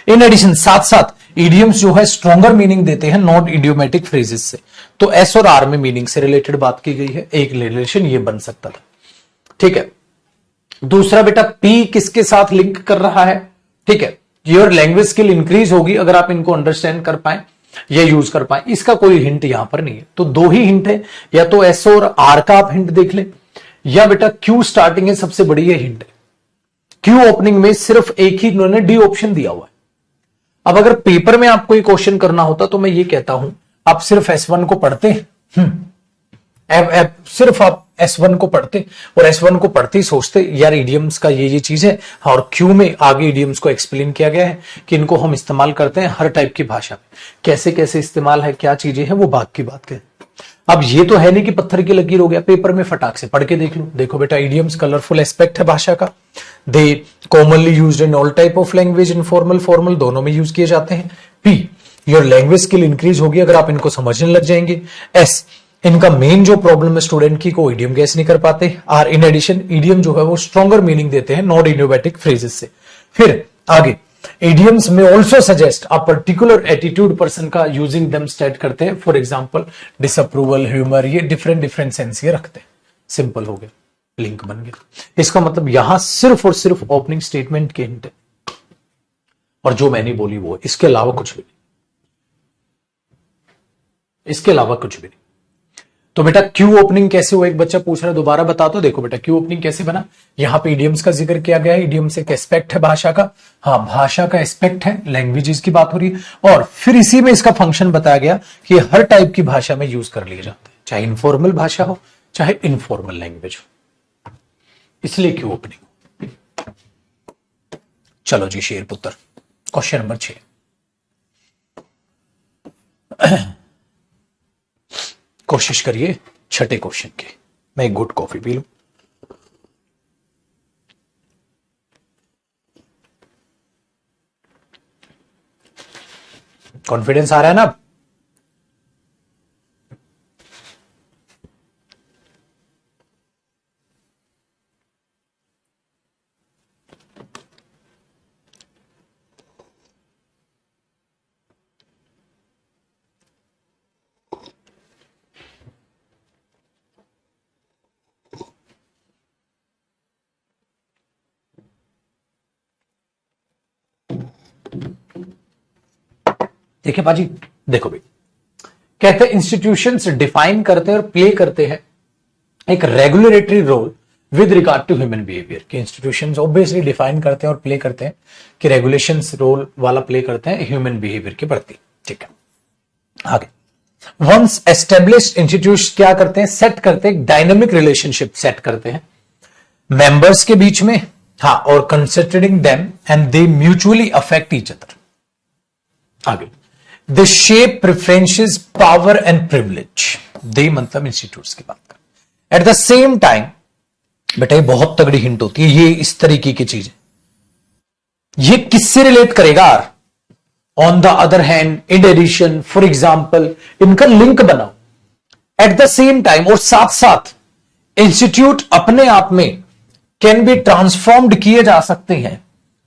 In addition साथ साथ इडियम्स जो है स्ट्रॉन्गर मीनिंग देते हैं नॉन इडियोमेटिक फ्रेजेस से। तो एस और आर में मीनिंग से रिलेटेड बात की गई है, एक रिलेशन ये बन सकता था। ठीक है। दूसरा बेटा पी किसके साथ लिंक कर रहा है? ठीक है, योर लैंग्वेज स्किल इंक्रीज होगी अगर आप इनको अंडरस्टैंड कर पाए या यूज कर पाए। इसका कोई हिंट यहां पर नहीं है, तो दो ही हिंट है, या तो एस और आर का आप हिंट देख ले, या बेटा क्यू स्टार्टिंग है सबसे बड़ी ये हिंट है। क्यू ओपनिंग में सिर्फ एक ही इन्होंने डी ऑप्शन दिया हुआ है। अब अगर पेपर में आपको ये क्वेश्चन करना होता तो मैं ये कहता हूं आप सिर्फ S1 को पढ़ते, सिर्फ आप S1 को पढ़ते और S1 को पढ़ते ही सोचते यार इडियम्स का ये चीज है, और क्यू में आगे इडियम्स को एक्सप्लेन किया गया है कि इनको हम इस्तेमाल करते हैं हर टाइप की भाषा में, कैसे कैसे इस्तेमाल है, क्या चीजें हैं, वो बात की बात है। अब ये तो है नहीं कि पत्थर की लकीर हो गया, पेपर में फटाक से पढ़ के देख लो। देखो बेटा इडियम्स कलरफुल एस्पेक्ट है भाषा का, they commonly used in all type of language, informal formal दोनों में यूज किए जाते हैं। पी, योर लैंग्वेज स्किल इंक्रीज होगी अगर आप इनको समझने लग जाएंगे। एस, इनका मेन जो प्रॉब्लम है स्टूडेंट की को इडियम गैस नहीं कर पाते। इन एडिशन इडियम जो है वो स्ट्रॉन्गर मीनिंग देते हैं नॉन इडियोमेटिक फ्रेजेस से। फिर आगे इडियम्स में also suggest a particular attitude person का यूजिंग देम स्टेट करते हैं। फॉर एग्जाम्पल डिसअप्रूवल, ह्यूमर, ये डिफरेंट डिफरेंट सेंस ये रखते हैं। सिंपल हो गया, लिंक बन गया। इसका मतलब यहां सिर्फ और सिर्फ ओपनिंग स्टेटमेंट के हिंट है और जो मैंने बोली वो है, इसके अलावा कुछ भी नहीं, इसके अलावा कुछ भी नहीं। तो बेटा क्यू ओपनिंग कैसे हुआ, एक बच्चा पूछ रहा है, दोबारा बता दो। देखो बेटा क्यू ओपनिंग कैसे बना, यहां पे इडियम्स का जिक्र किया गया है। इडियम्स एक एस्पेक्ट है भाषा का, हाँ भाषा का एस्पेक्ट है, लैंग्वेजेस की बात हो रही है। और फिर इसी में इसका फंक्शन बताया गया कि हर टाइप की भाषा में यूज कर लिए जाते हैं, चाहे इनफॉर्मल भाषा हो चाहे इनफॉर्मल लैंग्वेज हो, इसलिए क्यू ओपनिंग। चलो जी शेर पुत्र, क्वेश्चन नंबर 6। कोशिश करिए छठे क्वेश्चन के। मैं एक गुड कॉफी पी लूं। कॉन्फिडेंस आ रहा है ना? देखिए बाजी, देखो भाई, कहते हैं इंस्टीट्यूशंस डिफाइन करते हैं और प्ले करते हैं एक regulatory role with regard to human behaviour. कि इंस्टीट्यूशंस ऑब्वियसली डिफाइन करते हैं और प्ले करते हैं कि रेगुलेशंस रोल वाला प्ले करते हैं ह्यूमन बिहेवियर के प्रति। ठीक है, आगे। वंस एस्टेब्लिश्ड इंस्टीट्यूट क्या करते हैं, सेट करते हैं, डायनेमिक रिलेशनशिप सेट करते हैं मेंबर्स के बीच में, हाँ, और considering them and they mutually affect each other. आगे, they shape preferences, power and privilege. They मतलब इंस्टीट्यूट्स की बात कर। एट द सेम टाइम, बेटा ये बहुत तगड़ी हिंट होती है, ये इस तरीके की चीज है। ये किससे रिलेट करेगा? On the other hand, in addition, for example, इनका लिंक बनाओ। एट द सेम टाइम, और साथ साथ इंस्टीट्यूट अपने आप में कैन बी ट्रांसफॉर्म्ड किए जा सकते हैं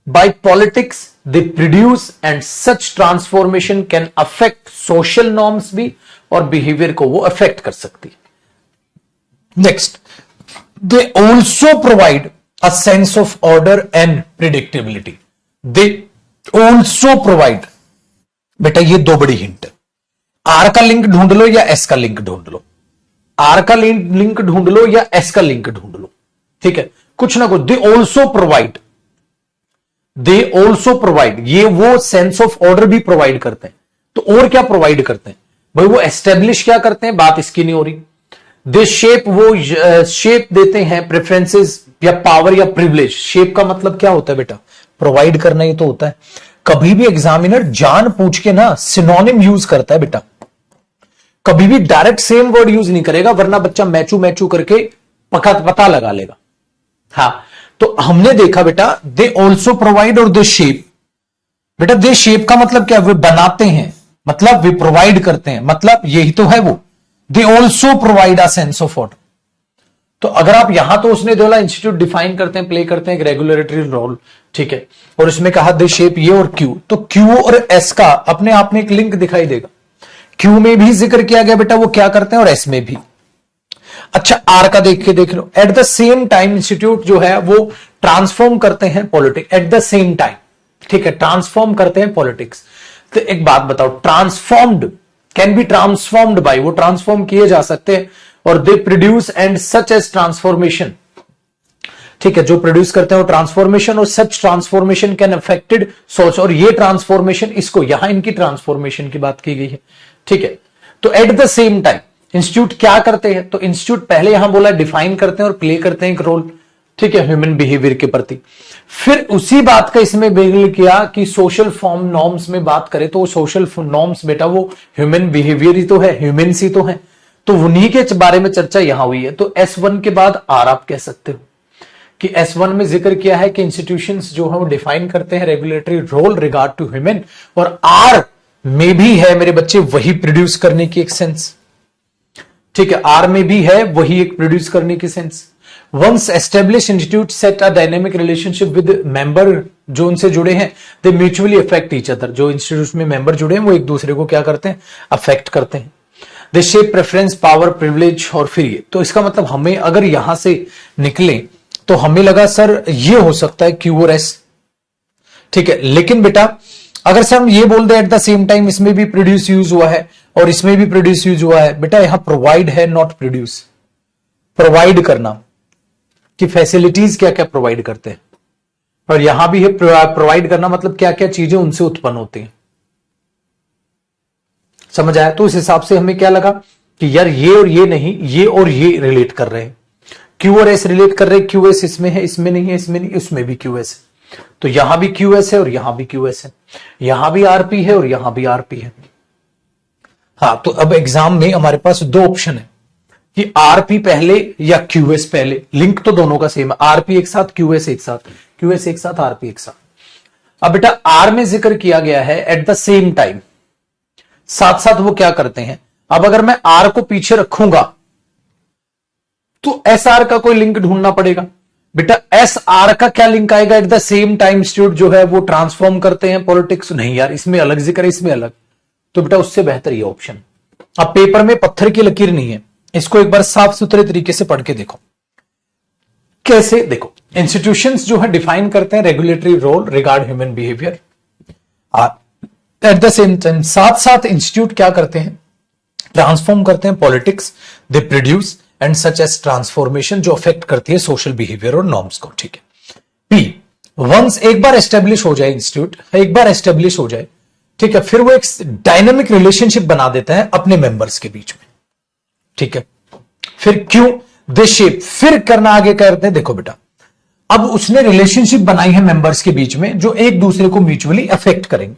by politics they produce, and such transformation can affect social norms भी, और बिहेवियर को वो अफेक्ट कर सकती है। Next, they also provide a sense of order and predictability. They also provide, बेटा ये दो बड़ी हिंट है। आर का लिंक ढूंढ लो या एस का लिंक ढूंढ लो, आर का लिंक ढूंढ लो या एस का लिंक ढूंढ लो, ठीक है, कुछ ना कुछ। दे ऑल्सो प्रोवाइड, दे ऑल्सो प्रोवाइड, ये वो सेंस ऑफ ऑर्डर भी प्रोवाइड करते हैं। तो और क्या प्रोवाइड करते हैं भाई? वो एस्टेब्लिश क्या करते हैं, बात इसकी नहीं हो रही। दे शेप, वो शेप देते हैं प्रेफरेंसेस या पावर या प्रिविलेज। शेप का मतलब क्या होता है बेटा? प्रोवाइड करना ही तो होता है। कभी भी एग्जामिनर जान पूछ के ना सिनोनिम यूज करता है बेटा, कभी भी डायरेक्ट सेम वर्ड यूज नहीं करेगा, वरना बच्चा मैचू मैचू करके पता लगा लेगा। हाँ, तो हमने देखा बेटा दे ऑल्सो प्रोवाइड और दे शेप। बेटा दे शेप का मतलब क्या? वे बनाते हैं, मतलब वे प्रोवाइड करते हैं, मतलब यही तो है वो। दे also provide a sense of order. तो अगर आप यहां, तो उसने बोला इंस्टीट्यूट डिफाइन करते हैं, प्ले करते हैं एक रेगुलेटरी रोल, ठीक है, और इसमें कहा दे शेप ये और क्यू। तो क्यू और एस का अपने आप में एक लिंक दिखाई देगा। क्यू में भी जिक्र किया गया बेटा वो क्या करते हैं, और एस में भी। अच्छा, आर का देख लो। At the same time institute जो है वो ट्रांसफॉर्म करते हैं politics. At the same time, ठीक है, ट्रांसफॉर्म करते हैं पॉलिटिक्स। तो एक बात बताओ, transformed can be transformed by, वो ट्रांसफॉर्म किए जा सकते हैं। और they produce and such as transformation, ठीक है, जो प्रोड्यूस करते हैं वो ट्रांसफॉर्मेशन, और सच ट्रांसफॉर्मेशन कैन अफेक्टेड सोच। और ये ट्रांसफॉर्मेशन, इसको यहां इनकी ट्रांसफॉर्मेशन की बात की गई है, ठीक है। तो eight the same time institute क्या करते हैं? तो इंस्टीट्यूट पहले यहां बोला डिफाइन करते हैं और प्ले करते हैं एक रोल, ठीक है, ह्यूमन बिहेवियर के प्रति। फिर उसी बात का इसमें बेगल किया कि सोशल फॉर्म नॉर्म्स में बात करें तो सोशल नॉर्म्स बेटा वो ह्यूमन बिहेवियर ही तो है, ह्यूमन्स ही तो है। तो उन्हीं के बारे में चर्चा यहां हुई है। तो S1 के बाद आर आप कह सकते हो कि S1 में जिक्र किया है कि इंस्टीट्यूशंस जो है वो डिफाइन करते हैं regulatory role regard to human, और आर में भी है मेरे बच्चे वही प्रोड्यूस करने की एक सेंस, ठीक है, आर में भी है वही एक प्रोड्यूस करने की sense. Once establish institute set a dynamic relationship with member जो उनसे जुड़े हैं, they mutually affect each other. जो इंस्टीट्यूट में मेंबर जुड़े हैं वो एक दूसरे को क्या करते हैं, अफेक्ट करते हैं। दे शेप प्रेफरेंस, पावर, प्रिविलेज और फिर ये। तो इसका मतलब हमें अगर यहां से निकले तो हमें लगा सर ये हो सकता है क्यू और एस, ठीक है। लेकिन बेटा अगर सर हम ये बोल दे एट द सेम टाइम इसमें भी प्रोड्यूस यूज हुआ है और इसमें भी प्रोड्यूस यूज हुआ है, बेटा यहां प्रोवाइड है नॉट प्रोड्यूस। प्रोवाइड करना कि फैसिलिटीज क्या क्या प्रोवाइड करते हैं, और यहां भी है प्रोवाइड करना मतलब क्या क्या चीजें उनसे उत्पन्न होती हैं। समझ आया? तो इस हिसाब से हमें क्या लगा कि यार ये और ये नहीं, ये और ये रिलेट कर रहे हैं, क्यू और एस रिलेट कर रहे हैं। क्यू एस इसमें है, इसमें नहीं है, इसमें नहीं, इसमें भी क्यू एस है। तो यहां भी क्यू एस है और यहां भी क्यू एस है, यहां भी आरपी है और यहां भी आरपी है। हाँ, तो अब एग्जाम में हमारे पास दो ऑप्शन है कि आरपी पहले या क्यूएस पहले। लिंक तो दोनों का सेम है, आरपी एक साथ, क्यूएस एक साथ, क्यूएस एक साथ, आरपी एक साथ। अब बेटा आर में जिक्र किया गया है एट द सेम टाइम, साथ साथ वो क्या करते हैं। अब अगर मैं आर को पीछे रखूंगा तो एस आर का कोई लिंक ढूंढना पड़ेगा। बेटा एस आर का क्या लिंक आएगा eight the same time? Institute जो है वो ट्रांसफॉर्म करते हैं पॉलिटिक्स। नहीं यार, इसमें अलग जिक्र है, इसमें अलग। तो बेटा उससे बेहतर ये ऑप्शन। अब पेपर में पत्थर की लकीर नहीं है, इसको एक बार साफ सुथरे तरीके से पढ़ के देखो। कैसे? देखो, इंस्टीट्यूशंस जो है डिफाइन करते हैं regulatory role regard human behaviour. At the same time साथ साथ इंस्टीट्यूट क्या करते हैं, ट्रांसफॉर्म करते हैं politics. They produce and such as transformation जो अफेक्ट करती है सोशल बिहेवियर और नॉर्म्स को, ठीक है। पी, वंस एक बार एस्टेब्लिश हो जाए इंस्टीट्यूट, एक बार एस्टेब्लिश हो जाए, ठीक है, फिर वो एक डायनेमिक रिलेशनशिप बना देता है अपने मेंबर्स के बीच में, ठीक है। फिर क्यों? दे शेप, फिर करना आगे करते हैं। देखो बेटा, अब उसने रिलेशनशिप बनाई है मेंबर्स के बीच में जो एक दूसरे को म्यूचुअली अफेक्ट करेंगे।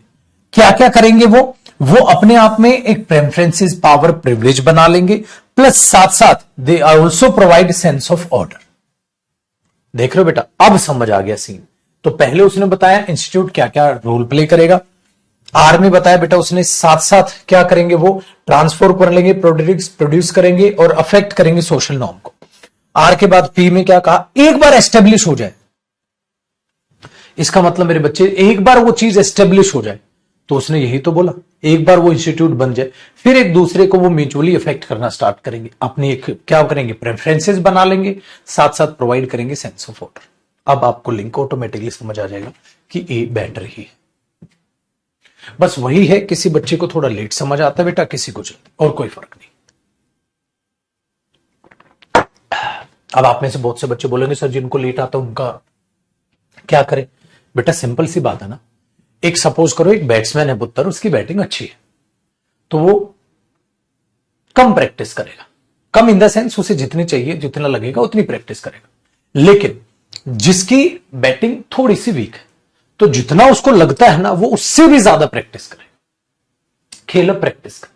क्या क्या करेंगे वो अपने आप में एक प्रेफरेंसेस, पावर, प्रिविलेज बना लेंगे, प्लस साथ साथ दे also provide sense of order. देख रहे हो बेटा, अब समझ आ गया सीन। तो पहले उसने बताया इंस्टीट्यूट क्या क्या रोल प्ले करेगा, आर में बताया बेटा उसने साथ साथ क्या करेंगे, वो ट्रांसफॉर्म कर लेंगे, प्रोड्यूस करेंगे और अफेक्ट करेंगे सोशल नॉर्म को। आर के बाद पी में क्या कहा, एक बार एस्टेब्लिश हो जाए। इसका मतलब मेरे बच्चे एक बार वो चीज एस्टेब्लिश हो जाए, तो उसने यही तो बोला, एक बार वो इंस्टीट्यूट बन जाए, फिर एक दूसरे को वो म्यूचुअली अफेक्ट करना स्टार्ट करेंगे, अपनी एक क्या करेंगे, प्रेफरेंसेस बना लेंगे, साथ साथ प्रोवाइड करेंगे सेंस ऑफ ऑर्डर। अब आपको लिंक ऑटोमेटिकली समझ आ जाएगा कि ए बेटर ही है। बस वही है, किसी बच्चे को थोड़ा लेट समझ आता है बेटा, किसी को जल्दी, और कोई फर्क नहीं। अब आप में से बहुत से बच्चे बोलेंगे सर जिनको लेट आता है उनका क्या करें? बेटा सिंपल सी बात है ना, एक सपोज करो एक बैट्समैन है पुत्र, उसकी बैटिंग अच्छी है, तो वो कम प्रैक्टिस करेगा, कम इन द सेंस उसे जितनी चाहिए, जितना लगेगा उतनी प्रैक्टिस करेगा। लेकिन जिसकी बैटिंग थोड़ी सी वीक है, तो जितना उसको लगता है ना वो उससे भी ज्यादा प्रैक्टिस करेगा, खेल प्रैक्टिस कर।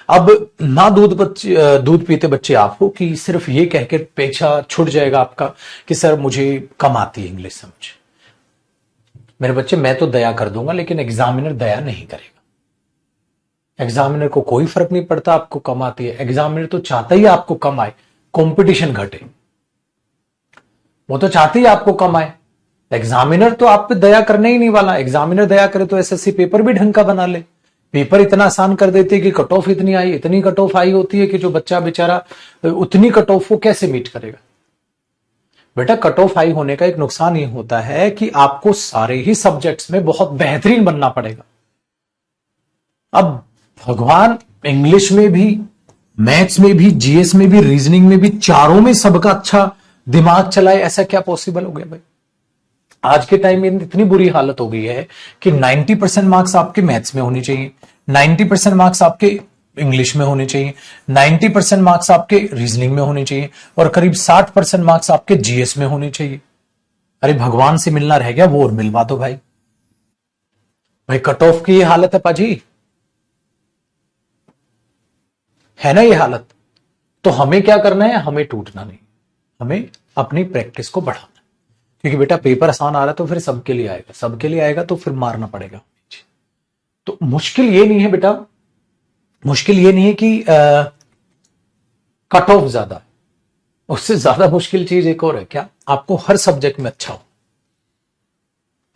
अब ना दूध पीते बच्चे आप हो कि सिर्फ ये कहकर पीछा छूट जाएगा आपका कि सर मुझे कम आती है इंग्लिश समझ। मेरे बच्चे मैं तो दया कर दूंगा, लेकिन एग्जामिनर दया नहीं करेगा। एग्जामिनर को कोई फर्क नहीं पड़ता आपको कम आती है, एग्जामिनर तो चाहता ही आपको कम आए, कंपटीशन घटे, वो तो चाहती है आपको कम आए। एग्जामिनर तो आप पे दया करने ही नहीं वाला। एग्जामिनर दया करे तो एसएससी पेपर भी ढंग का बना ले, पेपर इतना आसान कर देते कि कट ऑफ इतनी आई, इतनी कट ऑफ आई होती है कि जो बच्चा बेचारा उतनी कट ऑफ वो कैसे मीट करेगा। बेटा कट ऑफ हाई होने का एक नुकसान ये होता है कि आपको सारे ही सब्जेक्ट्स में बहुत बेहतरीन बनना पड़ेगा। अब भगवान इंग्लिश में भी, मैथ्स में भी, जीएस में भी, रीजनिंग में भी, चारों में सबका अच्छा दिमाग चलाए, ऐसा क्या पॉसिबल हो गया भाई? आज के टाइम में इतनी बुरी हालत हो गई है कि 90% मार्क्स आपके मैथ्स में होने चाहिए, 90% मार्क्स आपके इंग्लिश में होने चाहिए, 90% मार्क्स आपके रीजनिंग में होने चाहिए और करीब 60% मार्क्स आपके जीएस में होने चाहिए। अरे भगवान से मिलना रह गया, वो और मिलवा दो भाई। भाई कट ऑफ की ये हालत है पाजी, है ना ये हालत। तो हमें क्या करना है, हमें टूटना नहीं, हमें अपनी प्रैक्टिस को बढ़ाना, क्योंकि बेटा पेपर आसान आ रहा है तो फिर सबके लिए आएगा, सबके लिए आएगा तो फिर मारना पड़ेगा। तो मुश्किल ये नहीं है बेटा, मुश्किल ये नहीं है कि कट ऑफ ज्यादा है, उससे ज्यादा मुश्किल चीज एक और है, क्या? आपको हर सब्जेक्ट में अच्छा हो।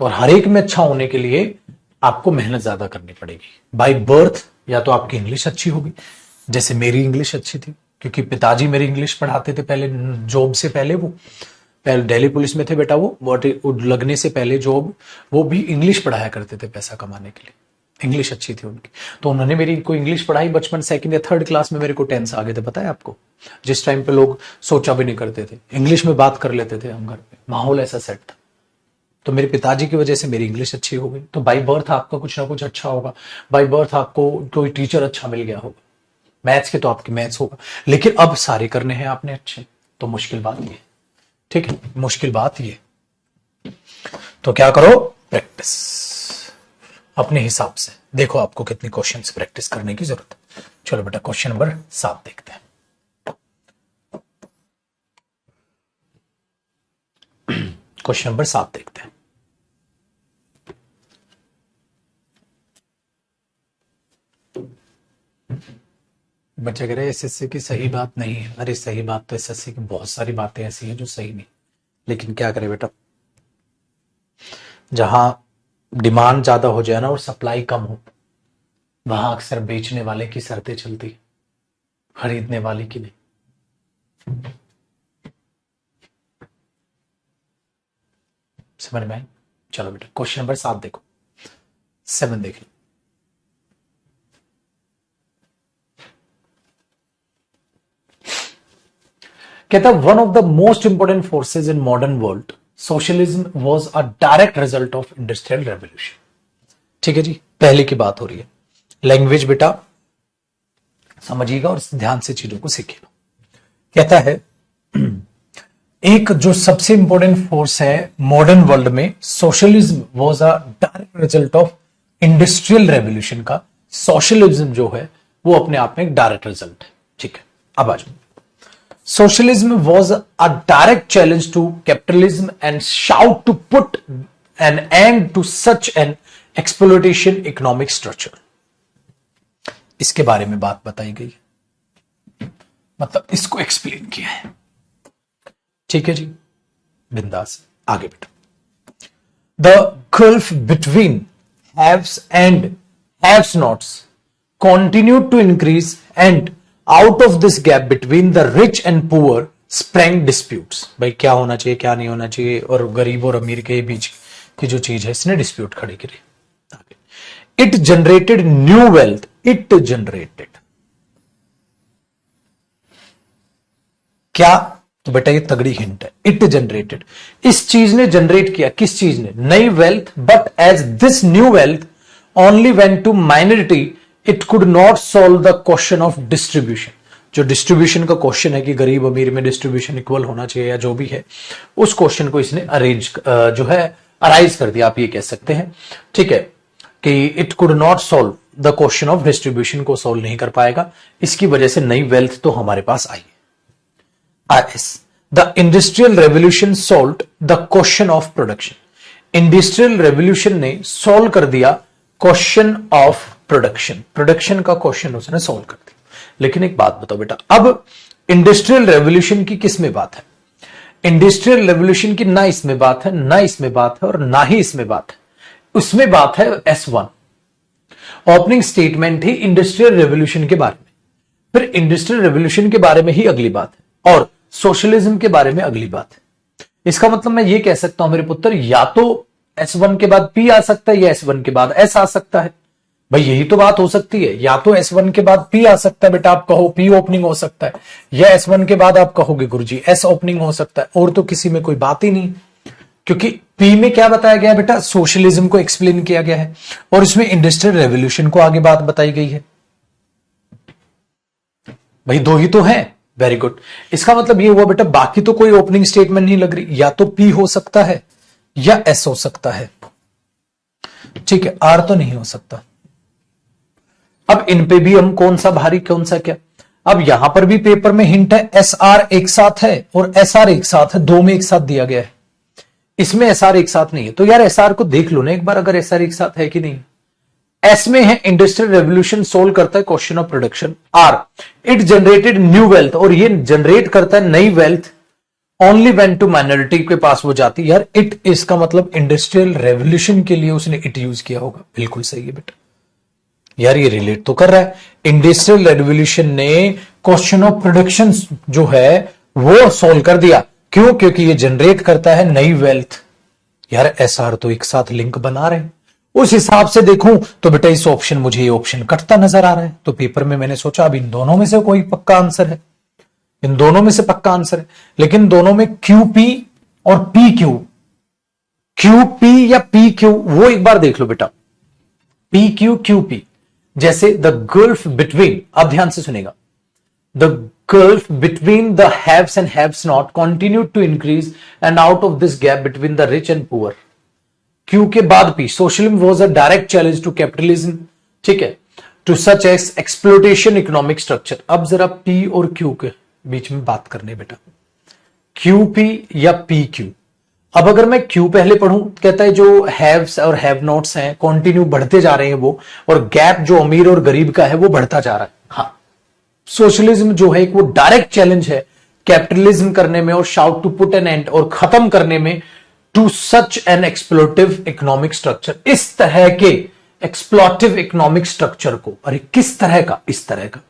और हर एक में अच्छा होने के लिए आपको मेहनत ज्यादा करनी पड़ेगी। बाय बर्थ या तो आपकी इंग्लिश अच्छी होगी, जैसे मेरी इंग्लिश अच्छी थी क्योंकि पिताजी मेरी इंग्लिश पढ़ाते थे पहले, जॉब से पहले वो पहले दिल्ली पुलिस में थे बेटा, वो लगने से पहले जॉब वो भी इंग्लिश पढ़ाया करते थे पैसा कमाने के लिए, इंग्लिश अच्छी थी उनकी, तो उन्होंने मेरी को इंग्लिश पढ़ाई बचपन, सेकंड या थर्ड क्लास में मेरे को टेंस आ गए थे, पता है आपको, जिस टाइम पे लोग सोचा भी नहीं करते थे, इंग्लिश में बात कर लेते थे हम घर पे, माहौल ऐसा सेट था। तो मेरे पिताजी की वजह से मेरी इंग्लिश अच्छी हो गई। तो बाई बर्थ आपका कुछ ना कुछ अच्छा होगा, बाई बर्थ आपको कोई टीचर अच्छा मिल गया होगा, मैथ्स के तो आपके मैथ्स होगा, लेकिन अब सारे करने हैं आपने अच्छे, तो मुश्किल बात ये, ठीक है, मुश्किल बात ये। तो क्या करो, प्रैक्टिस अपने हिसाब से। देखो आपको कितनी क्वेश्चंस प्रैक्टिस करने की जरूरत है। चलो बेटा क्वेश्चन नंबर 7 देखते हैं। क्वेश्चन नंबर 7 देखते हैं। बच्चे कह रहे एसएससी की सही बात नहीं है। अरे सही बात तो एसएससी की बहुत सारी बातें ऐसी हैं जो सही नहीं, लेकिन क्या करें बेटा, जहां डिमांड ज्यादा हो जाए ना और सप्लाई कम हो, वहां अक्सर बेचने वाले की शर्तें चलती, खरीदने वाले की नहीं। समझ में आई? चलो बेटा क्वेश्चन नंबर 7 देखो, 7 देख लो। कहता one of the most important forces in modern world socialism was a direct result of industrial revolution. ठीक है जी, पहले की बात हो रही है। लैंग्वेज बेटा समझिएगा और ध्यान से चीजों को सीखिएगा। कहता है एक जो सबसे इंपॉर्टेंट फोर्स है मॉडर्न वर्ल्ड में, socialism was a direct result of industrial revolution का। सोशलिज्म जो है वो अपने आप में एक डायरेक्ट रिजल्ट है। ठीक है, अब आ जाओ। Socialism was a direct challenge to capitalism and sought to put an end to such an exploitation economic structure. इसके बारे में बात बताई गई है, मतलब इसको एक्सप्लेन किया है। ठीक है जी, बिंदास आगे बेटा। The gulf between haves and haves nots continued to increase and out of this gap between the rich and poor sprang disputes. भाई क्या होना चाहिए क्या नहीं होना चाहिए, और गरीब और अमीर के बीच की जो चीज है इसने डिस्प्यूट खड़ी करी। It generated new wealth, it generated क्या, तो बेटा ये तगड़ी हिंट है। इट जनरेटेड, इस चीज ने जनरेट किया, किस चीज ने, नई wealth, but as this new wealth only went to minority it could not solve the question of distribution. जो डिस्ट्रीब्यूशन का क्वेश्चन है कि गरीब अमीर में डिस्ट्रीब्यूशन इक्वल होना चाहिए या जो भी है, उस क्वेश्चन को इसने जो है अराइज कर दिया, आप ये कह सकते हैं। ठीक है, कि it could not solve the question of distribution को सॉल्व नहीं कर पाएगा, इसकी वजह से नई वेल्थ तो हमारे पास आई है। The industrial revolution solve the question of production. Industrial revolution ने सॉल्व कर दिया क्वेश्चन ऑफ प्रोडक्शन, प्रोडक्शन का क्वेश्चन उसने सॉल्व कर दिया। लेकिन एक बात बताओ बेटा, अब इंडस्ट्रियल रेवोल्यूशन की किस में बात है? इंडस्ट्रियल रेवोल्यूशन की ना इसमें बात है, ना इसमें बात है, और ना ही इसमें बात है। उसमें बात है S1 ओपनिंग स्टेटमेंट ही इंडस्ट्रियल रेवोल्यूशन के बारे में, फिर इंडस्ट्रियल रेवोल्यूशन के बारे में ही अगली बात है, और सोशलिज्म के बारे में अगली बात है। इसका मतलब मैं ये कह सकता हूं मेरे पुत्र, या तो S1 के बाद P आ सकता है या S1 के बाद S आ सकता है। भाई यही तो बात हो सकती है, या तो S1 के बाद P आ सकता है बेटा, आप कहो P ओपनिंग हो सकता है, या S1 के बाद आप कहोगे गुरुजी S ओपनिंग हो सकता है, और तो किसी में कोई बात ही नहीं, क्योंकि P में क्या बताया गया बेटा, सोशलिज्म को एक्सप्लेन किया गया है, और इसमें इंडस्ट्रियल रेवोल्यूशन को आगे बात बताई गई है। भाई दो ही तो है, वेरी गुड। इसका मतलब ये हुआ बेटा, बाकी तो कोई ओपनिंग स्टेटमेंट नहीं लग रही, या तो P हो सकता है या S हो सकता है। ठीक है, R तो नहीं हो सकता। अब इन पे भी हम कौन सा भारी कौन सा क्या, अब यहां पर भी पेपर में हिंट है SR एक साथ है और SR एक साथ है, दो में एक साथ दिया गया है, इसमें SR एक साथ नहीं है। तो यार SR को देख लो ना एक बार, अगर SR एक साथ है कि नहीं। S में है इंडस्ट्रियल रेवोल्यूशन सोल्व करता है question of production, R it generated new wealth, और ये जनरेट करता है नई wealth, only went to minority के पास वो जाती। यार इट इसका मतलब इंडस्ट्रियल रेवोल्यूशन के लिए उसने इट यूज किया होगा। बिल्कुल सही है बेटा। यार ये रिलेट तो कर रहा है। इंडस्ट्रियल रेवोल्यूशन ने क्वेश्चन ऑफ प्रोडक्शन जो है वो सोल्व कर दिया। क्यों? क्योंकि ये जनरेट करता है नई वेल्थ। यार एसआर तो एक साथ लिंक बना रहे हैं। उस हिसाब से देखूं तो बेटा इस ऑप्शन मुझे ये ऑप्शन कटता नजर आ रहा है। तो पेपर में मैंने सोचा अब इन दोनों में से कोई पक्का आंसर है, इन दोनों में से पक्का आंसर है। लेकिन दोनों में क्यूपी और पी क्यू, क्यूपी या पी क्यू, वो एक बार देख लो बेटा। पी क्यू क्यू पी, जैसे द गल्फ बिटवीन, आप ध्यान से सुनेगा, the gulf between the haves and haves not continued to increase and out of this gap between the rich and poor, Q के बाद P, socialism was a direct challenge to capitalism, ठीक है, to such as exploitation economic structure। अब जरा P और Q के बीच में बात करने बेटा, QP या PQ। अब अगर मैं Q पहले पढ़ूं, कहता है जो हैव्स और हैव नॉट्स हैं कंटिन्यू बढ़ते जा रहे हैं वो, और गैप जो अमीर और गरीब का है वो बढ़ता जा रहा है। हाँ, सोशलिज्म जो है वो डायरेक्ट चैलेंज है कैपिटलिज्म करने में और sought to put an end, और खत्म करने में to such an exploitative economic structure, इस तरह के एक्सप्लोटिव इकोनॉमिक स्ट्रक्चर को। अरे किस तरह का? इस तरह का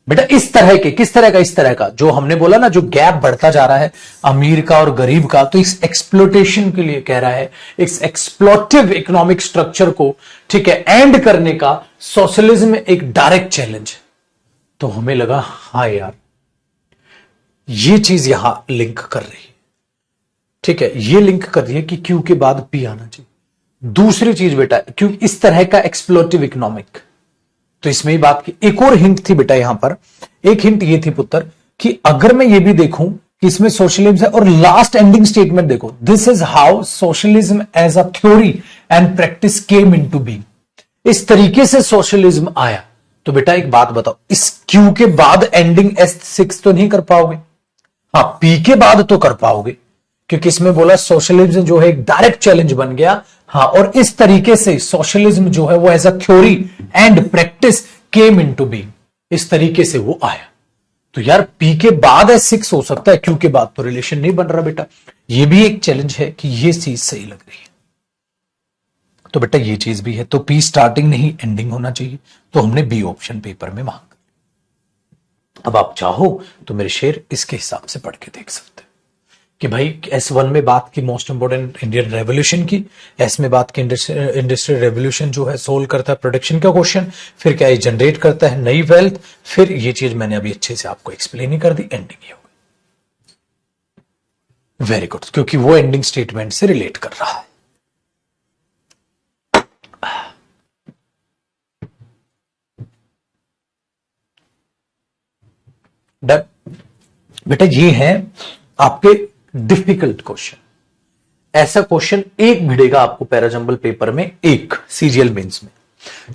बेटा, इस तरह के, किस तरह का? इस तरह का जो हमने बोला ना, जो गैप बढ़ता जा रहा है अमीर का और गरीब का, तो इस एक्सप्लोटेशन के लिए कह रहा है, इस एक्सप्लोटिव इकोनॉमिक स्ट्रक्चर को, ठीक है, एंड करने का सोशलिज्म एक डायरेक्ट चैलेंज है। तो हमें लगा हाँ यार ये चीज यहां लिंक कर रही है, ठीक है, ये लिंक कर रही है कि क्यू के बाद पी आना चाहिए। दूसरी चीज बेटा, क्यों इस तरह का एक्सप्लोटिव इकोनॉमिक, तो इसमें ही बात की। एक और हिंट थी बेटा यहां पर, एक हिंट ये थी पुत्र कि अगर मैं ये भी देखूं कि इसमें सोशलिज्म है, और लास्ट एंडिंग स्टेटमेंट देखो, this is how socialism as a theory and practice came into being, इस तरीके से सोशलिज्म आया। तो बेटा एक बात बताओ, इस क्यू के बाद एंडिंग S6 तो नहीं कर पाओगे? हाँ, पी के बाद तो कर पाओगे, क्योंकि इसमें बोला सोशलिज्म जो है एक डायरेक्ट चैलेंज बन गया। हाँ, और इस तरीके से सोशलिज्म जो है वो as a theory and practice came into being, इस तरीके से वो आया। तो यार पी के बाद S6 हो सकता है, क्यू के बाद तो रिलेशन नहीं बन रहा बेटा। ये भी एक चैलेंज है कि ये चीज सही लग रही है। तो बेटा ये चीज भी है, तो पी स्टार्टिंग नहीं एंडिंग होना चाहिए, तो हमने बी ऑप्शन पेपर में मांग। अब आप चाहो तो मेरे शेर इसके हिसाब से पढ़ के देख सकते हैं कि भाई S1 में बात की मोस्ट इंपोर्टेंट इंडियन रेवोल्यूशन की, S में बात की इंडस्ट्रियल रेवोल्यूशन जो है सोल्व करता है प्रोडक्शन का क्वेश्चन, फिर क्या ये जनरेट करता है नई वेल्थ, फिर ये चीज मैंने अभी अच्छे से आपको एक्सप्लेन ही कर दी, एंडिंग ये हो गई। वेरी गुड, क्योंकि वो एंडिंग स्टेटमेंट से रिलेट कर रहा है। बेटा ये है आपके डिफिकल्ट क्वेश्चन। ऐसा क्वेश्चन एक भिड़ेगा आपको पैराजंबल पेपर में, एक सीजीएल मेंस में,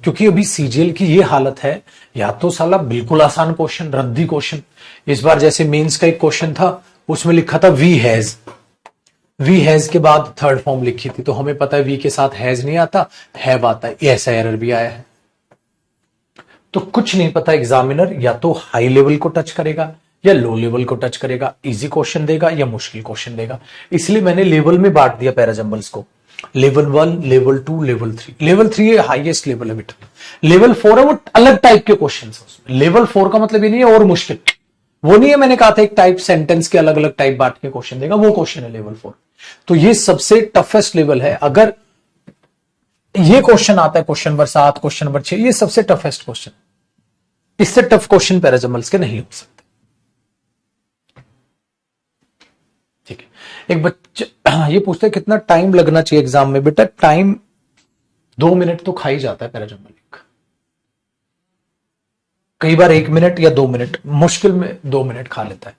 क्योंकि अभी सीजीएल की ये हालत है, या तो साला बिल्कुल आसान क्वेश्चन, रद्दी क्वेश्चन। इस बार जैसे मेंस का एक क्वेश्चन था, उसमें लिखा था वी हैज के बाद थर्ड फॉर्म लिखी थी, तो हमें पता है वी के साथ हैज नहीं आता, हैव आता है। ऐसा एरर भी आया है। तो कुछ नहीं पता, एग्जामिनर या तो हाई लेवल को टच करेगा या लो लेवल को टच करेगा, इजी क्वेश्चन देगा या मुश्किल क्वेश्चन देगा। इसलिए मैंने लेवल में बांट दिया पैराजंबल्स को, लेवल 1, लेवल 2, लेवल 3। लेवल 3 ये हाईएस्ट लेवल है बेटा, लेवल 4 है वो अलग टाइप के क्वेश्चन है उसमें। लेवल 4 का मतलब ये नहीं है और मुश्किल, वो नहीं है, मैंने कहा था एक टाइप सेंटेंस के अलग अलग टाइप बांट के क्वेश्चन देगा, वो क्वेश्चन है लेवल 4। तो ये सबसे टफेस्ट लेवल है। अगर ये क्वेश्चन आता है क्वेश्चन नंबर 7, क्वेश्चन नंबर 6, ये सबसे टफेस्ट क्वेश्चन, इससे टफ क्वेश्चन पैराजंबल्स के नहीं हो सकते। ठीक है, एक बच्चा ये पूछता है कितना टाइम लगना चाहिए एग्जाम में। बेटा टाइम 2 मिनट तो खा ही जाता है पैराजंबल एक, कई बार 1 मिनट या 2 मिनट, मुश्किल में 2 मिनट खा लेता है।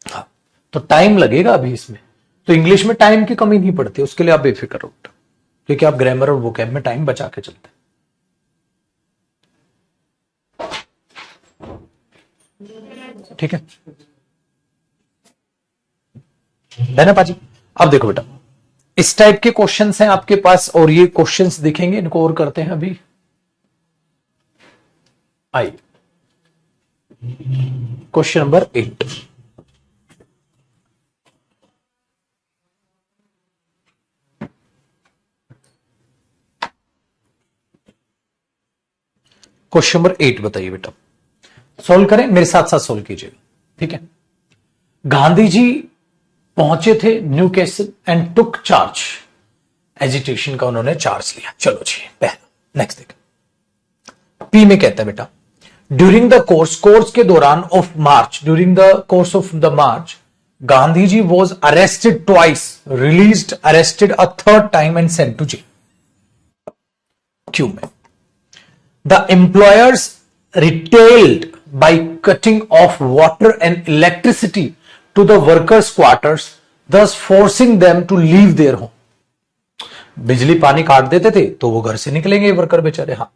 हाँ, तो टाइम लगेगा अभी इसमें। तो इंग्लिश में टाइम की कमी नहीं पड़ती, उसके लिए आप बेफिक्र रहो, क्योंकि आप ग्रामर और वोकैब में टाइम बचा के चलते हैं। ठीक है ना पाजी। अब देखो बेटा, इस टाइप के क्वेश्चंस हैं आपके पास, और ये क्वेश्चंस दिखेंगे, इनको और करते हैं अभी। आइए, क्वेश्चन नंबर 8। क्वेश्चन नंबर 8 बताइए बेटा, सोल्व करें, मेरे साथ साथ सोल्व कीजिएगा, ठीक है। गांधी जी पहुंचे थे new castle and took charge, agitation का उन्होंने चार्ज लिया। चलो जी, पहला नेक्स्ट देख, पी में कहता है बेटा, ड्यूरिंग द कोर्स के दौरान of March, during the course of the March, Gandhi ji was arrested twice, released, arrested a third time and sent to jail. क्यों में the employers retailed by cutting off water and electricity to the workers quarters, thus forcing them to leave their home। बिजली पानी काट देते थे तो वो घर से निकलेंगे वर्कर बेचारे। हाँ,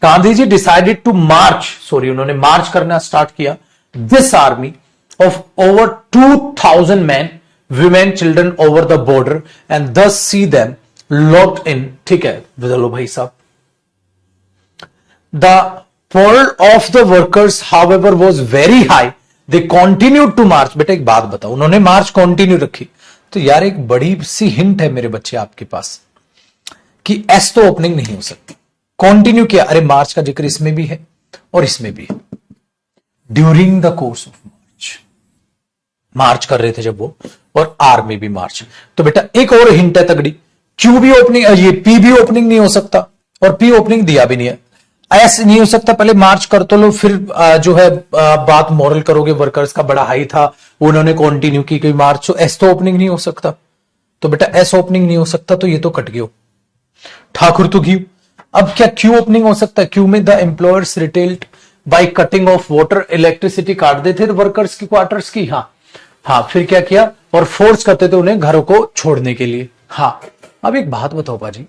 गांधी जी डिसाइडेड टू मार्च, उन्होंने मार्च करना स्टार्ट किया, this army of over 2000 man, women, children over the border and दस सी देम लॉक्ड इन। ठीक है, चलो भाई साहब, the poll of the workers however was very high, they continued to march। बेटा एक बात बताओ, उन्होंने मार्च कंटिन्यू रखी, तो यार एक बड़ी सी हिंट है मेरे बच्चे आपके पास कि एस तो ओपनिंग नहीं हो सकती, कंटिन्यू किया। अरे मार्च का जिक्र इसमें भी है और इसमें भी है, during the course of March, march कर रहे थे जब वो, और आर में भी मार्च। तो बेटा एक और हिंट है तगड़ी, क्यू भी ओपनिंग, ये पी भी ओपनिंग नहीं हो सकता और पी ओपनिंग दिया भी नहीं है, एस नहीं हो सकता। पहले मार्च कर तो लो, फिर जो है बात मॉरल करोगे, वर्कर्स का बड़ा हाई था, उन्होंने कंटिन्यू की कोई मार्च, तो एस तो ओपनिंग नहीं हो सकता। तो बेटा एस ओपनिंग नहीं हो सकता, तो ये तो कट गया, ठाकुर तो क्यू। अब क्या क्यू ओपनिंग हो सकता है? क्यू में the employers retaliated by cutting off water, electricity काट देते थे वर्कर्स की क्वार्टर्स की। हाँ, फिर क्या किया, और फोर्स करते थे उन्हें घरों को छोड़ने के लिए। हाँ, अब एक बात बताओ बाजी,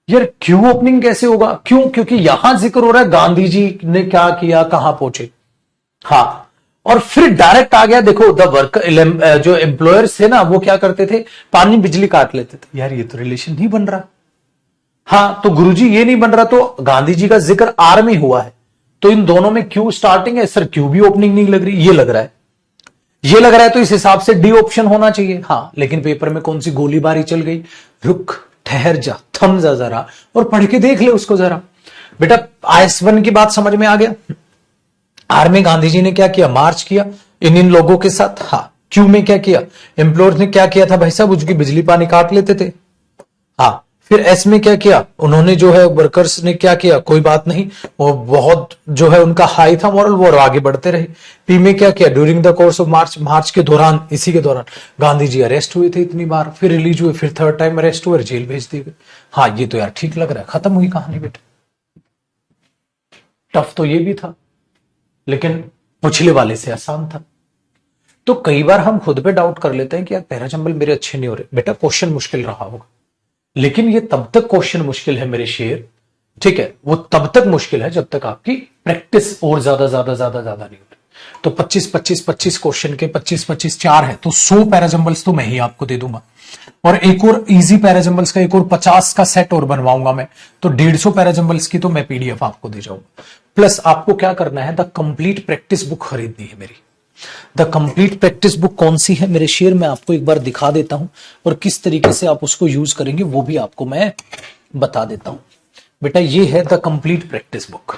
यार क्यू ओपनिंग कैसे होगा? क्यों? क्योंकि यहां जिक्र हो रहा है गांधी जी ने क्या किया, कहां पहुंचे। हाँ, और फिर डायरेक्ट आ गया, देखो द वर्कर, जो एम्प्लॉयर्स थे ना, वो क्या करते थे, पानी बिजली काट लेते थे। यार ये तो रिलेशन नहीं बन रहा। हाँ, तो गुरुजी ये नहीं बन रहा, तो गांधी जी का जिक्र आर में हुआ है, तो इन दोनों में क्यू स्टार्टिंग है। सर क्यू भी ओपनिंग नहीं लग रही, ये लग रहा है, ये लग रहा है, तो इस हिसाब से डी ऑप्शन होना चाहिए। हाँ, लेकिन पेपर में कौन सी गोलीबारी चल गई, रुक, ठहर जा, थम जा जरा और पढ़ के देख ले उसको जरा। बेटा IS-1 की बात समझ में आ गया। आर में गांधी जी ने क्या किया, मार्च किया इन लोगों के साथ। हाँ, क्यू में क्या किया, एम्प्लॉयर्स ने क्या किया था भाई साहब, उसकी बिजली पानी काट लेते थे। हाँ, फिर एस में क्या किया, उन्होंने जो है वर्कर्स ने क्या किया, कोई बात नहीं, वो बहुत जो है उनका हाई था मॉरल, वो आगे बढ़ते रहे। पी में क्या किया, during the course of March, march के दौरान, इसी के दौरान गांधी जी अरेस्ट हुए थे इतनी बार, फिर रिलीज हुए, फिर थर्ड टाइम अरेस्ट हुए, जेल भेज दिए गए। हाँ, ये तो यार ठीक लग रहा है, खत्म हुई कहानी बेटा। टफ तो ये भी था, लेकिन पिछले वाले से आसान था। तो कई बार हम खुद पे डाउट कर लेते हैं कि यार पैराजंबल मेरे अच्छे नहीं हो रहे। बेटा क्वेश्चन मुश्किल रहा होगा, लेकिन ये तब तक क्वेश्चन मुश्किल है मेरे शेर, ठीक है, वो तब तक मुश्किल है जब तक आपकी प्रैक्टिस और ज्यादा नहीं होती। तो 25 क्वेश्चन के 25 4 है, तो 100 पैराजंबल्स तो मैं ही आपको दे दूंगा, और एक और इजी पैराजंबल्स का एक और 50 का सेट और बनवाऊंगा मैं, तो 150 पैराजंबल्स की तो मैं PDF आपको दे जाऊंगा। प्लस आपको क्या करना है, द कंप्लीट प्रैक्टिस बुक खरीदनी है मेरी। द कंप्लीट प्रैक्टिस बुक कौन सी है मेरे शेयर, मैं आपको एक बार दिखा देता हूं, और किस तरीके से आप उसको यूज करेंगे वो भी आपको मैं बता देता हूं। बेटा ये है द कंप्लीट प्रैक्टिस बुक।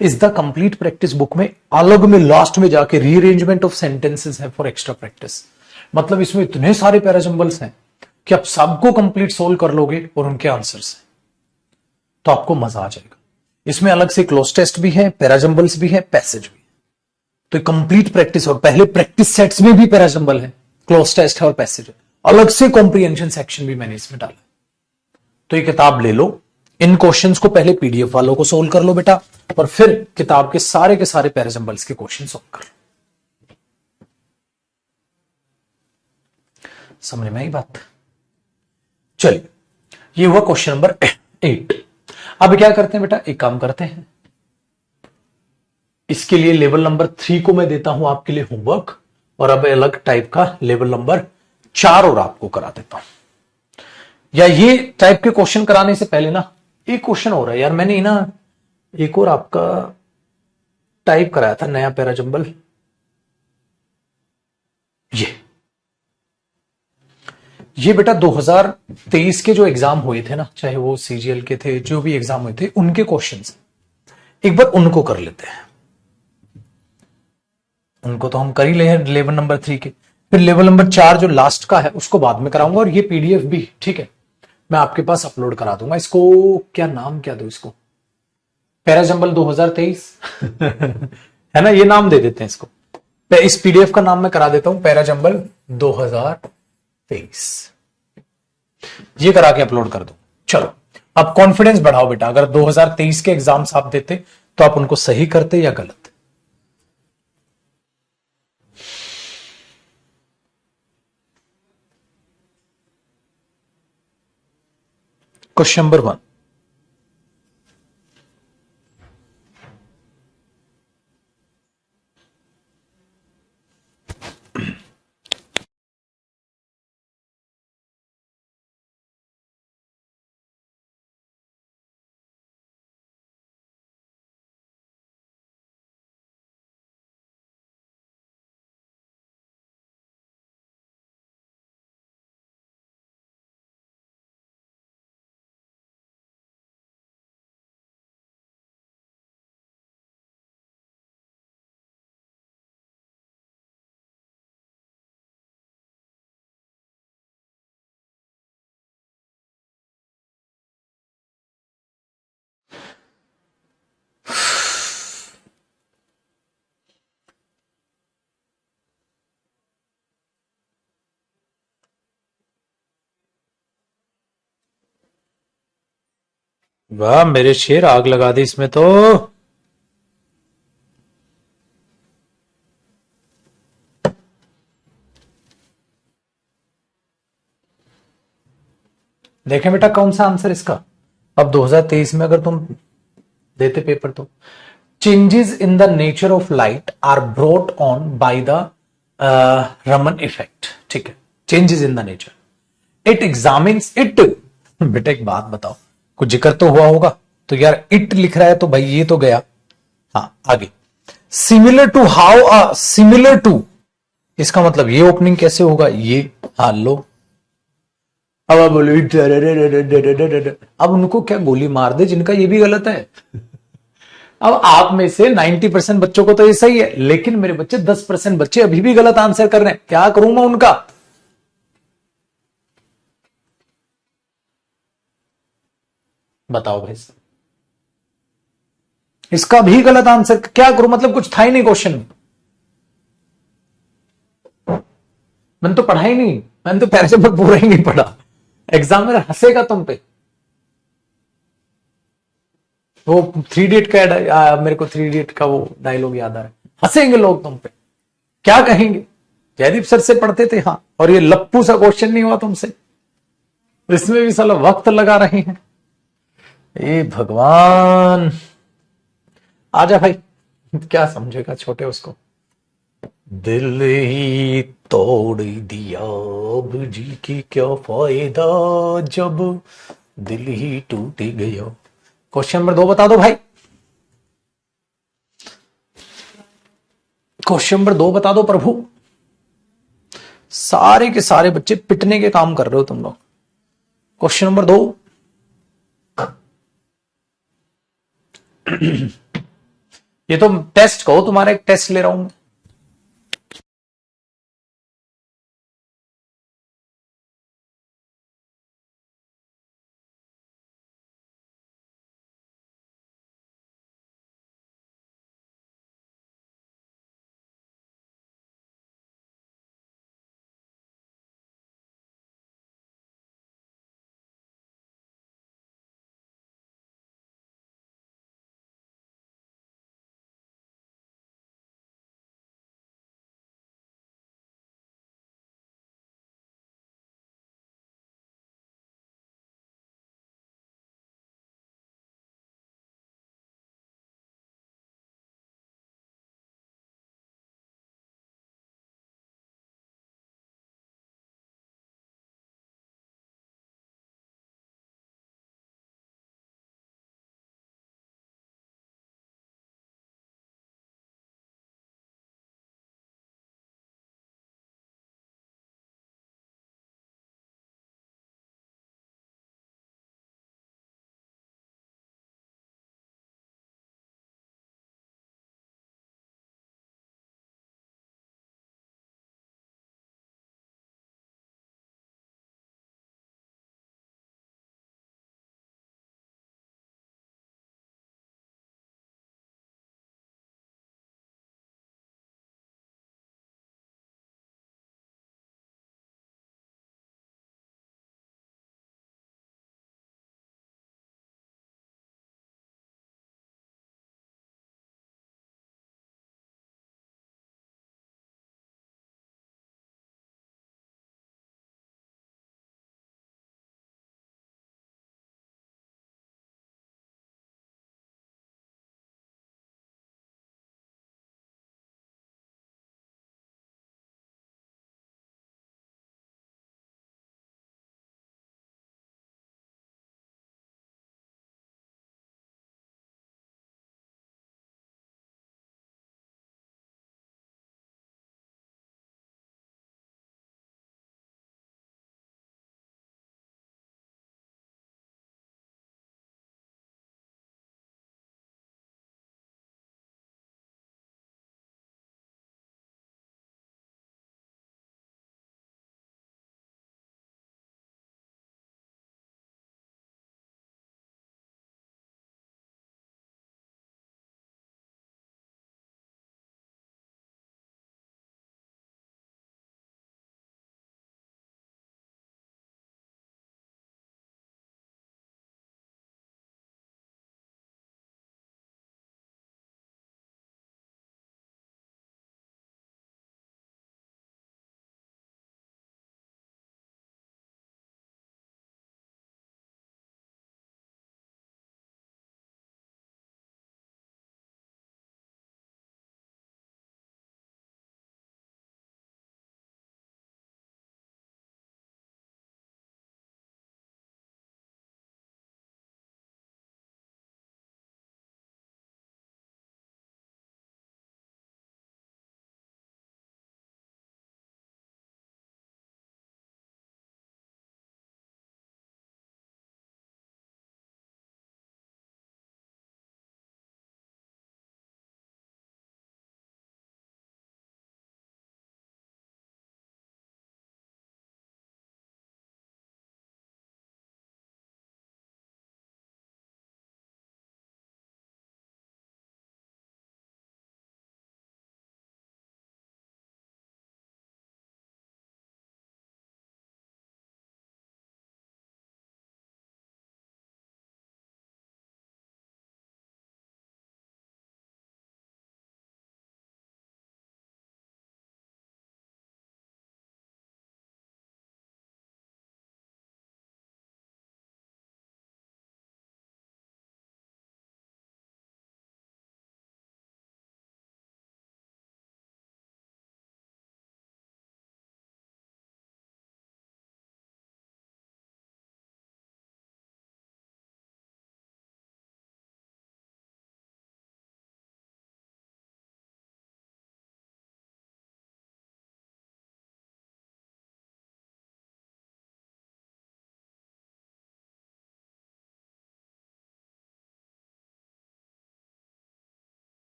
इस द कंप्लीट प्रैक्टिस बुक में अलग में लास्ट में जाके रीअरेंजमेंट ऑफ सेंटेंसेस है फॉर एक्स्ट्रा प्रैक्टिस। मतलब इसमें इतने सारे पैराजंबल्स हैं कि आप सबको कंप्लीट सोल्व कर लोगे और उनके आंसर्स हैं, तो आपको मजा आ जाएगा। इसमें अलग से क्लोज टेस्ट भी है, पैराजंबल्स भी है, पैसेज भी है। तो कंप्लीट प्रैक्टिस, और पहले प्रैक्टिस सेट्स में भी पैराजंबल है, क्लोज टेस्ट है और पैसेज है, अलग से कॉम्प्रिहेंशन सेक्शन भी मैंने इसमें डाला। तो ये किताब ले लो, इन क्वेश्चंस को पहले PDF वालों को सोल्व कर लो बेटा, और फिर किताब के सारे पैराजंबल्स के क्वेश्चन सोल्व कर लो। समझ में आई बात? चलिए, ये हुआ क्वेश्चन नंबर 8। अब क्या करते हैं बेटा, एक काम करते हैं, इसके लिए लेवल नंबर 3 को मैं देता हूं आपके लिए होमवर्क, और अब अलग टाइप का लेवल नंबर 4 और आपको करा देता हूं। या ये टाइप के क्वेश्चन कराने से पहले ना एक क्वेश्चन हो रहा है यार, मैंने ना एक और आपका टाइप कराया था नया पैराजंबल, ये बेटा 2023 के जो एग्जाम हुए थे ना, चाहे वो सीजीएल के थे, जो भी एग्जाम हुए थे उनके क्वेश्चंस, एक बार उनको कर लेते हैं। उनको तो हम कर ही ले हैं लेवल नंबर 3 के, फिर लेवल नंबर 4 जो लास्ट का है उसको बाद में कराऊंगा, और ये पीडीएफ भी ठीक है मैं आपके पास अपलोड करा दूंगा। इसको क्या नाम क्या दो, इसको पैराजंबल 2023 है ना, ये नाम दे देते हैं इसको। इस पीडीएफ का नाम मैं करा देता हूं पैराजंबल 2023, ये करा के अपलोड कर दो। चलो अब कॉन्फिडेंस बढ़ाओ बेटा, अगर 2023 के एग्जाम्स आप देते तो आप उनको सही करते या गलत? क्वेश्चन नंबर 1, वाह मेरे शेर, आग लगा दी इसमें तो। देखें बेटा कौन सा आंसर इसका, अब 2023 में अगर तुम देते पेपर तो, changes in the nature of light are brought on by the Raman effect, ठीक है, changes in the nature, it examines it. बेटा एक बात बताओ, कुछ जिक्र तो हुआ होगा, तो यार इट लिख रहा है तो भाई ये तो गया। हाँ आगे, similar to how similar to, इसका मतलब ये ओपनिंग कैसे होगा ये, हाँ लो। अब आप बोलो अब उनको क्या गोली मार दे जिनका ये भी गलत है। अब आप में से 90% बच्चों को तो ये सही है, लेकिन मेरे बच्चे 10% बच्चे अभी भी गलत आंसर कर रहे हैं, क्या करूं मैं उनका? बताओ भाई, इसका भी गलत आंसर, क्या करूं? मतलब कुछ था ही नहीं क्वेश्चन में, मैंने तो पढ़ा ही नहीं, मैंने तो पैसे पर पूरा ही नहीं पढ़ा, एग्जाम में हंसेगा तुम पे। वो थ्री इडियट का मेरे को थ्री इडियट का वो डायलॉग याद आ रहा है, हंसेंगे लोग तुम पे, क्या कहेंगे? जयदीप सर से पढ़ते थे हाँ, और ये लप्पू सा क्वेश्चन नहीं हुआ तुमसे, इसमें भी साला वक्त लगा रहे हैं। ए भगवान, आजा भाई, क्या समझेगा छोटे उसको। दिल ही तोड़ दिया अब जी की क्या फायदा, जब दिल ही टूट गया। क्वेश्चन नंबर 2 बता दो भाई, क्वेश्चन नंबर 2 बता दो प्रभु। सारे के सारे बच्चे पिटने के काम कर रहे हो तुम लोग। क्वेश्चन नंबर 2, ये तो टेस्ट कहो, तुम्हारा एक टेस्ट ले रहा हूं मैं।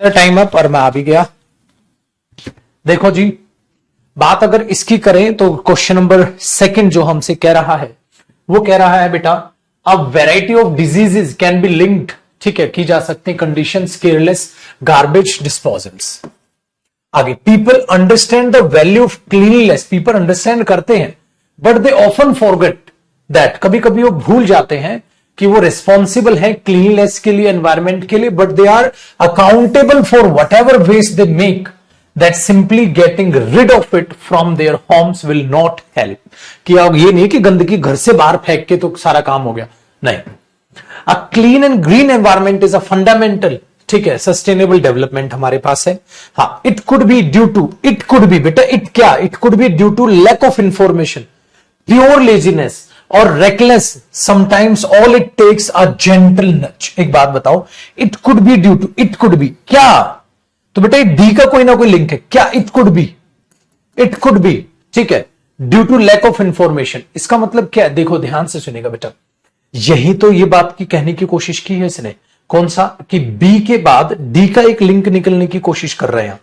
टाइम अप और मैं आ भी गया। देखो जी, बात अगर इसकी करें तो क्वेश्चन नंबर सेकंड जो हमसे कह रहा है वो कह रहा है बेटा a variety of diseases can be linked, ठीक है, की जा सकती है कंडीशंस केयरलेस गार्बेज डिस्पोजल्स। आगे, people understand the value of cleanliness, people understand करते हैं but they often forget that, कभी कभी वो भूल जाते हैं कि वो रिस्पॉन्सिबल है क्लीनलीनेस के लिए, एनवायरमेंट के लिए, but they are accountable for whatever waste they make, that simply getting rid of it from their homes will not help. कि अब ये नहीं कि गंदगी घर से बाहर फेंक के तो सारा काम हो गया, नहीं। A clean and green environment is a fundamental, ठीक है, सस्टेनेबल डेवलपमेंट हमारे पास है। हाँ, it could be due to, it could be बेटा, इट क्या, it could be due to lack of information, pure laziness और reckless, sometimes all it takes a gentle nudge. एक बात बताओ, it could be due to, it could be क्या, तो बेटा D का कोई ना कोई लिंक है क्या, it could be, it could be, ठीक है, due to lack of information. इसका मतलब क्या है, देखो ध्यान से सुनेगा बेटा, यही तो ये बात की कहने की कोशिश की है इसने, कौन सा, कि बी के बाद डी का एक लिंक निकलने की कोशिश कर रहे हैं,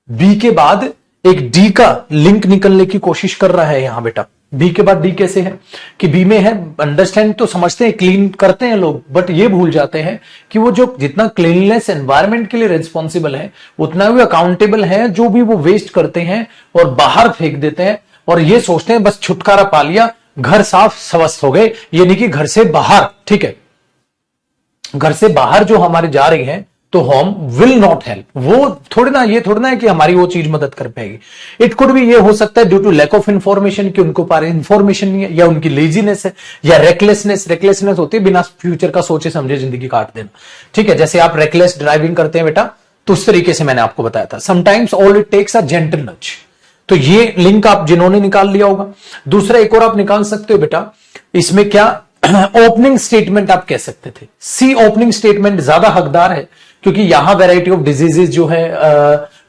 बी के बाद एक डी का लिंक निकलने की कोशिश कर रहा है यहां बेटा। बी के बाद डी कैसे है कि बी में है, अंडरस्टैंड तो समझते हैं, क्लीन करते हैं लोग, बट ये भूल जाते हैं कि वो जो जितना क्लीननेस एनवायरमेंट के लिए रिस्पॉन्सिबल है उतना भी अकाउंटेबल है जो भी वो वेस्ट करते हैं और बाहर फेंक देते हैं, और ये सोचते हैं बस छुटकारा पा लिया, घर साफ स्वस्थ हो गए। ये नहीं कि घर से बाहर, ठीक है, घर से बाहर जो हमारे जा रही हैं तो होम विल नॉट हेल्प, वो थोड़ी ना, ये थोड़ी ना है कि हमारी वो चीज मदद कर पाएगी। इट कुड भी ये हो सकता है due to lack of information, कि उनको पास इंफॉर्मेशन नहीं है, या उनकी लेजीनेस है, या रेकलेसनेस, रेकलेसनेस होती है बिना फ्यूचर का सोचे समझे जिंदगी काट देना, ठीक है, जैसे आप रेकलेस ड्राइविंग करते हैं बेटा, तो उस तरीके से मैंने आपको बताया था। Sometimes all it takes a gentle nudge, तो ये लिंक आप जिन्होंने निकाल लिया होगा। दूसरा एक और आप निकाल सकते हो बेटा, इसमें क्या, ओपनिंग स्टेटमेंट आप कह सकते थे। सी ओपनिंग स्टेटमेंट ज्यादा हकदार है, क्योंकि यहां वैरायटी ऑफ डिजीजेस जो है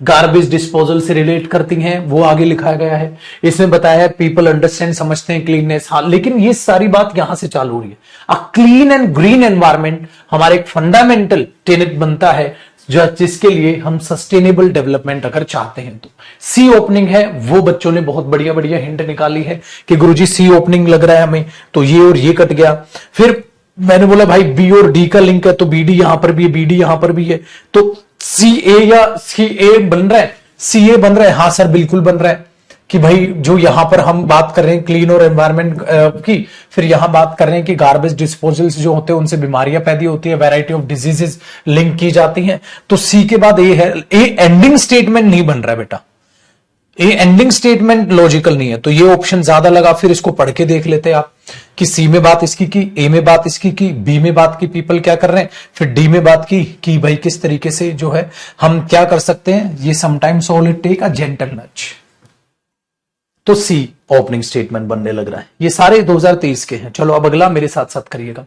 गार्बेज डिस्पोजल से रिलेट करती हैं, वो आगे लिखा गया है। इसमें बताया है पीपल अंडरस्टैंड, समझते हैं क्लीननेस, हाँ, लेकिन ये सारी बात यहां से चालू हो रही है। अ क्लीन एंड ग्रीन एनवायरमेंट हमारा एक फंडामेंटल टेनेट बनता है, जो जिसके लिए हम सस्टेनेबल डेवलपमेंट अगर चाहते हैं तो। सी ओपनिंग है, वो बच्चों ने बहुत बढ़िया बढ़िया हिंट निकाली है कि गुरुजी सी ओपनिंग लग रहा है हमें, तो ये और ये कट गया। फिर मैंने बोला भाई बी और डी का लिंक है, तो बी डी यहां पर भी है, बी डी यहां पर भी है, तो सी ए या सी ए बन रहा है, सी ए बन रहा है, हाँ सर बिल्कुल बन रहा है, कि भाई जो यहां पर हम बात कर रहे हैं क्लीन और एनवायरमेंट की, फिर यहां बात कर रहे हैं कि गार्बेज डिस्पोजल्स जो होते हैं उनसे बीमारियां पैदा होती है, वैरायटी ऑफ डिजीजेस लिंक की जाती हैं, तो सी के बाद ए है। ए एंडिंग स्टेटमेंट नहीं बन रहा है बेटा, ए एंडिंग स्टेटमेंट लॉजिकल नहीं है, तो ये ऑप्शन ज्यादा लगा। फिर इसको पढ़ के देख लेते आप कि सी में बात इसकी की, ए में बात इसकी की, बी में बात की, पीपल क्या कर रहे हैं, फिर डी में बात की कि भाई किस तरीके से जो है हम क्या कर सकते हैं, ये sometimes all it take a gentle nudge, तो सी ओपनिंग स्टेटमेंट बनने लग रहा है। ये सारे 2023 के हैं। चलो अब अगला मेरे साथ साथ करिएगा,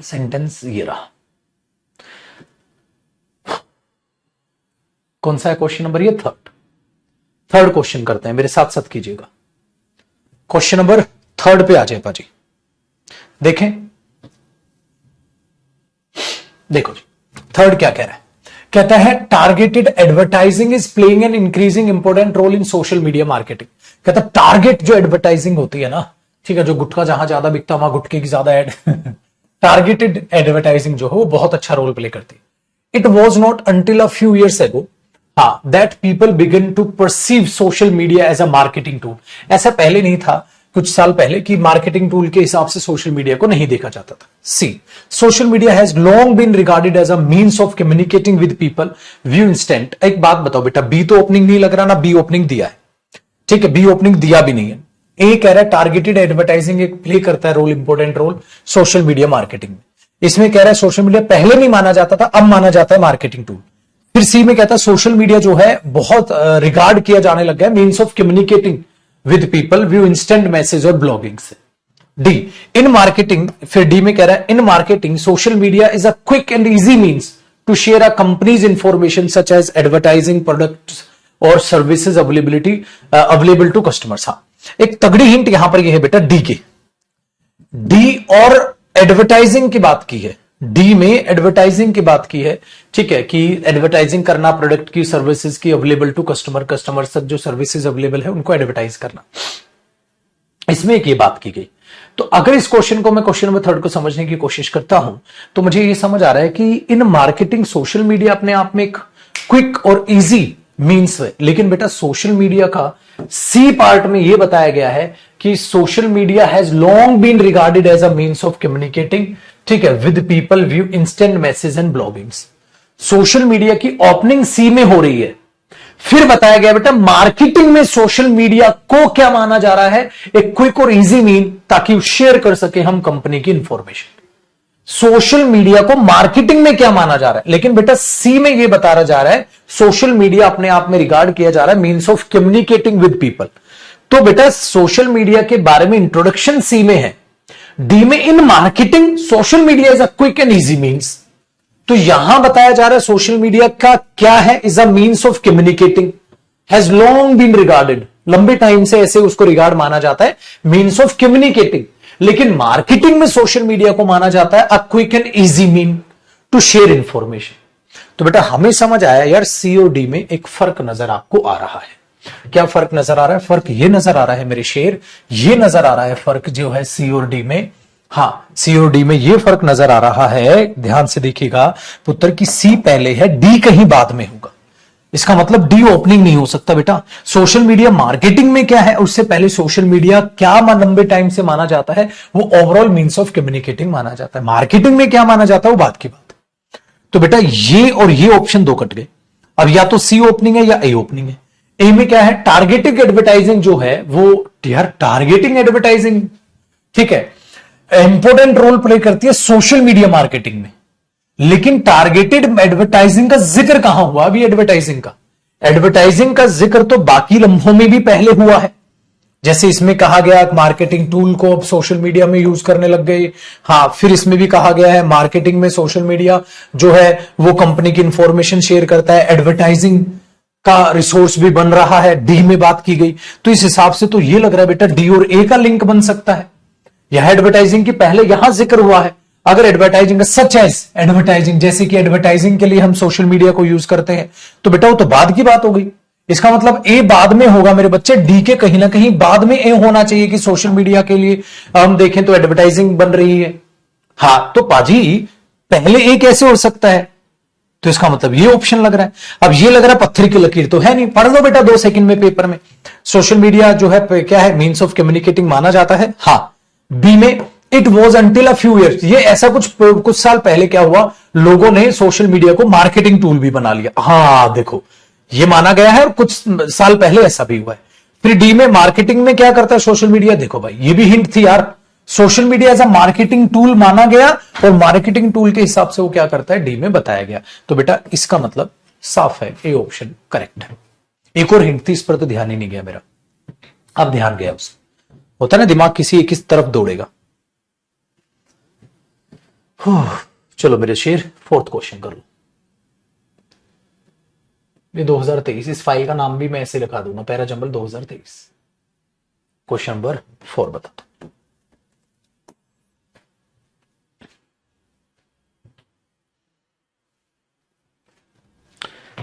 सेंटेंस ये रहा, कौन सा है क्वेश्चन नंबर, ये थर्ड क्वेश्चन करते हैं, मेरे साथ साथ कीजिएगा। क्वेश्चन नंबर थर्ड पे आ जाए पाजी, देखें, देखो जी थर्ड क्या कह रहा है, कहता है targeted advertising is playing an increasing important role in social media marketing. कहता है टारगेट जो एडवर्टाइजिंग होती है ना, ठीक है, जो गुटखा जहां ज्यादा बिकता वहां गुटके की ज्यादा एड टारगेटेड एडवर्टाइजिंग जो है वो बहुत अच्छा रोल प्ले करती है। It was not until a few years ago that people begin to perceive social media as a marketing tool. ऐसा पहले नहीं था, कुछ साल पहले, कि मार्केटिंग टूल के हिसाब से सोशल मीडिया को नहीं देखा जाता था। See social media has long been regarded as a means of communicating with people view instant. एक बात बताओ बेटा, बी तो ओपनिंग नहीं लग रहा ना, बी ओपनिंग दिया है, ठीक है, बी ओपनिंग दिया भी नहीं है। ए कह रहा है टारगेटेड एडवर्टाइजिंग एक प्ले करता है role, important role social media marketing में। इसमें कह रहा है सोशल मीडिया पहले नहीं माना जाता था, अब माना जाता है मार्केटिंग टूल। फिर सी में कहता है सोशल मीडिया जो है बहुत रिगार्ड किया जाने लग गया means of communicating with people view instant message और ब्लॉगिंग से। डी इन मार्केटिंग, फिर डी में कह रहा है in marketing social media is a quick and easy means to share a company's information such as advertising products और services available to customers. हाँ, एक तगड़ी हिंट यहां पर यह है बेटा डी के, डी और एडवर्टाइजिंग की बात की है, डी में एडवर्टाइजिंग की बात की है, ठीक है, कि एडवर्टाइजिंग करना प्रोडक्ट की, सर्विसेज की, अवेलेबल टू कस्टमर, कस्टमर तक जो सर्विसेज अवेलेबल है उनको एडवर्टाइज करना, इसमें एक ये बात की गई। तो अगर इस क्वेश्चन को मैं क्वेश्चन नंबर थर्ड को समझने की कोशिश करता हूं तो मुझे ये समझ आ रहा है कि इन मार्केटिंग सोशल मीडिया अपने आप में एक क्विक और इजी मींस है, लेकिन बेटा सोशल मीडिया का सी पार्ट में यह बताया गया है कि social media has long been regarded as a means of communicating, ठीक है, with people, view instant message and bloggings. Social media की ओपनिंग सी में हो रही है। फिर बताया गया बेटा मार्केटिंग में सोशल मीडिया को क्या माना जा रहा है, एक क्विक और इजी मीन, ताकि शेयर कर सके हम कंपनी की इंफॉर्मेशन। सोशल मीडिया को मार्केटिंग में क्या माना जा रहा है, लेकिन बेटा सी में यह बता जा रहा है सोशल मीडिया अपने आप में रिगार्ड किया जा रहा है means of communicating with people. तो बेटा सोशल मीडिया के बारे में इंट्रोडक्शन सी में है, डी में इन marketing social media is a quick and easy means. तो यहां बताया जा रहा है सोशल मीडिया का क्या है, is a means of communicating, has long been regarded, लंबे टाइम से ऐसे उसको रिगार्ड माना जाता है मीन्स ऑफ कम्युनिकेटिंग। लेकिन मार्केटिंग में सोशल मीडिया को माना जाता है a quick and easy mean to share information. तो बेटा हमें समझ आया यार सीओडी में एक फर्क नजर आपको आ रहा है। क्या फर्क नजर आ रहा है? फर्क ये नजर आ रहा है मेरे शेर, ये नजर आ रहा है फर्क जो है सीओडी में। हाँ, सीओडी में ये फर्क नजर आ रहा है, ध्यान से देखिएगा पुत्र, की सी पहले है, डी कहीं बाद में होगा। इसका मतलब डी ओपनिंग नहीं हो सकता बेटा। सोशल मीडिया मार्केटिंग में क्या है, उससे पहले सोशल मीडिया क्या लंबे टाइम से माना जाता है, वो ओवरऑल मीन्स ऑफ कम्युनिकेटिंग माना जाता है। मार्केटिंग में क्या माना जाता है वो बात की बात है। तो बेटा ये और ये ऑप्शन दो कट गए। अब या तो सी ओपनिंग है या ए ओपनिंग है। ए में क्या है, टारगेटिंग एडवर्टाइजिंग जो है वो, यार टारगेटिंग एडवर्टाइजिंग, ठीक है, इंपॉर्टेंट रोल प्ले करती है सोशल मीडिया मार्केटिंग में। लेकिन टारगेटेड एडवर्टाइजिंग का जिक्र कहां हुआ अभी? एडवर्टाइजिंग का जिक्र तो बाकी लम्हों में भी पहले हुआ है। जैसे इसमें कहा गया मार्केटिंग टूल को अब सोशल मीडिया में यूज करने लग गए। हाँ, फिर इसमें भी कहा गया है मार्केटिंग में सोशल मीडिया जो है वो कंपनी की इंफॉर्मेशन शेयर करता है, एडवर्टाइजिंग का रिसोर्स भी बन रहा है, डी में बात की गई। तो इस हिसाब से तो ये लग रहा है बेटा डी और ए का लिंक बन सकता है। यह एडवर्टाइजिंग की पहले यहां जिक्र हुआ है। अगर एडवर्टाइजिंग सच एज एडवर्टाइजिंग, जैसे कि एडवर्टाइजिंग के लिए हम सोशल मीडिया को यूज करते हैं, तो बेटा वो तो बाद की बात हो गई। इसका मतलब ए बाद में होगा मेरे बच्चे, डी के कहीं ना कहीं बाद में ए होना चाहिए कि सोशल मीडिया के लिए हम देखें तो एडवर्टाइजिंग बन रही है। हाँ, तो पाजी पहले ए कैसे हो सकता है? तो इसका मतलब ये ऑप्शन लग रहा है। अब ये लग रहा है पत्थर की लकीर तो है नहीं, पढ़ लो बेटा 2 सेकंड में पेपर में। सोशल मीडिया जो है क्या है, मीन्स ऑफ कम्युनिकेटिंग माना जाता है। हाँ, बी में it was until a few years, ये ऐसा कुछ साल पहले क्या हुआ, लोगों ने सोशल मीडिया को मार्केटिंग टूल भी बना लिया। हाँ देखो, ये माना गया है और कुछ साल पहले ऐसा भी हुआ है। फिर डी में मार्केटिंग में क्या करता है सोशल मीडिया, देखो भाई ये भी हिंट थी यार, social media as a marketing tool माना गया और मार्केटिंग टूल के हिसाब से वो क्या करता है डी में बताया गया। तो बेटा इसका मतलब साफ है, ए ऑप्शन करेक्ट है। एक और हिंट थी, इस पर तो ध्यान ही नहीं गया मेरा, अब ध्यान गया उस, होता ना दिमाग किसी एक तरफ दौड़ेगा। चलो मेरे शेर, फोर्थ क्वेश्चन कर लो। ये 2023, इस फाइल का नाम भी मैं ऐसे लिखा दूंगा, पैरा जंबल 2023। क्वेश्चन नंबर 4 बता दो।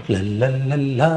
ला ला ला ला।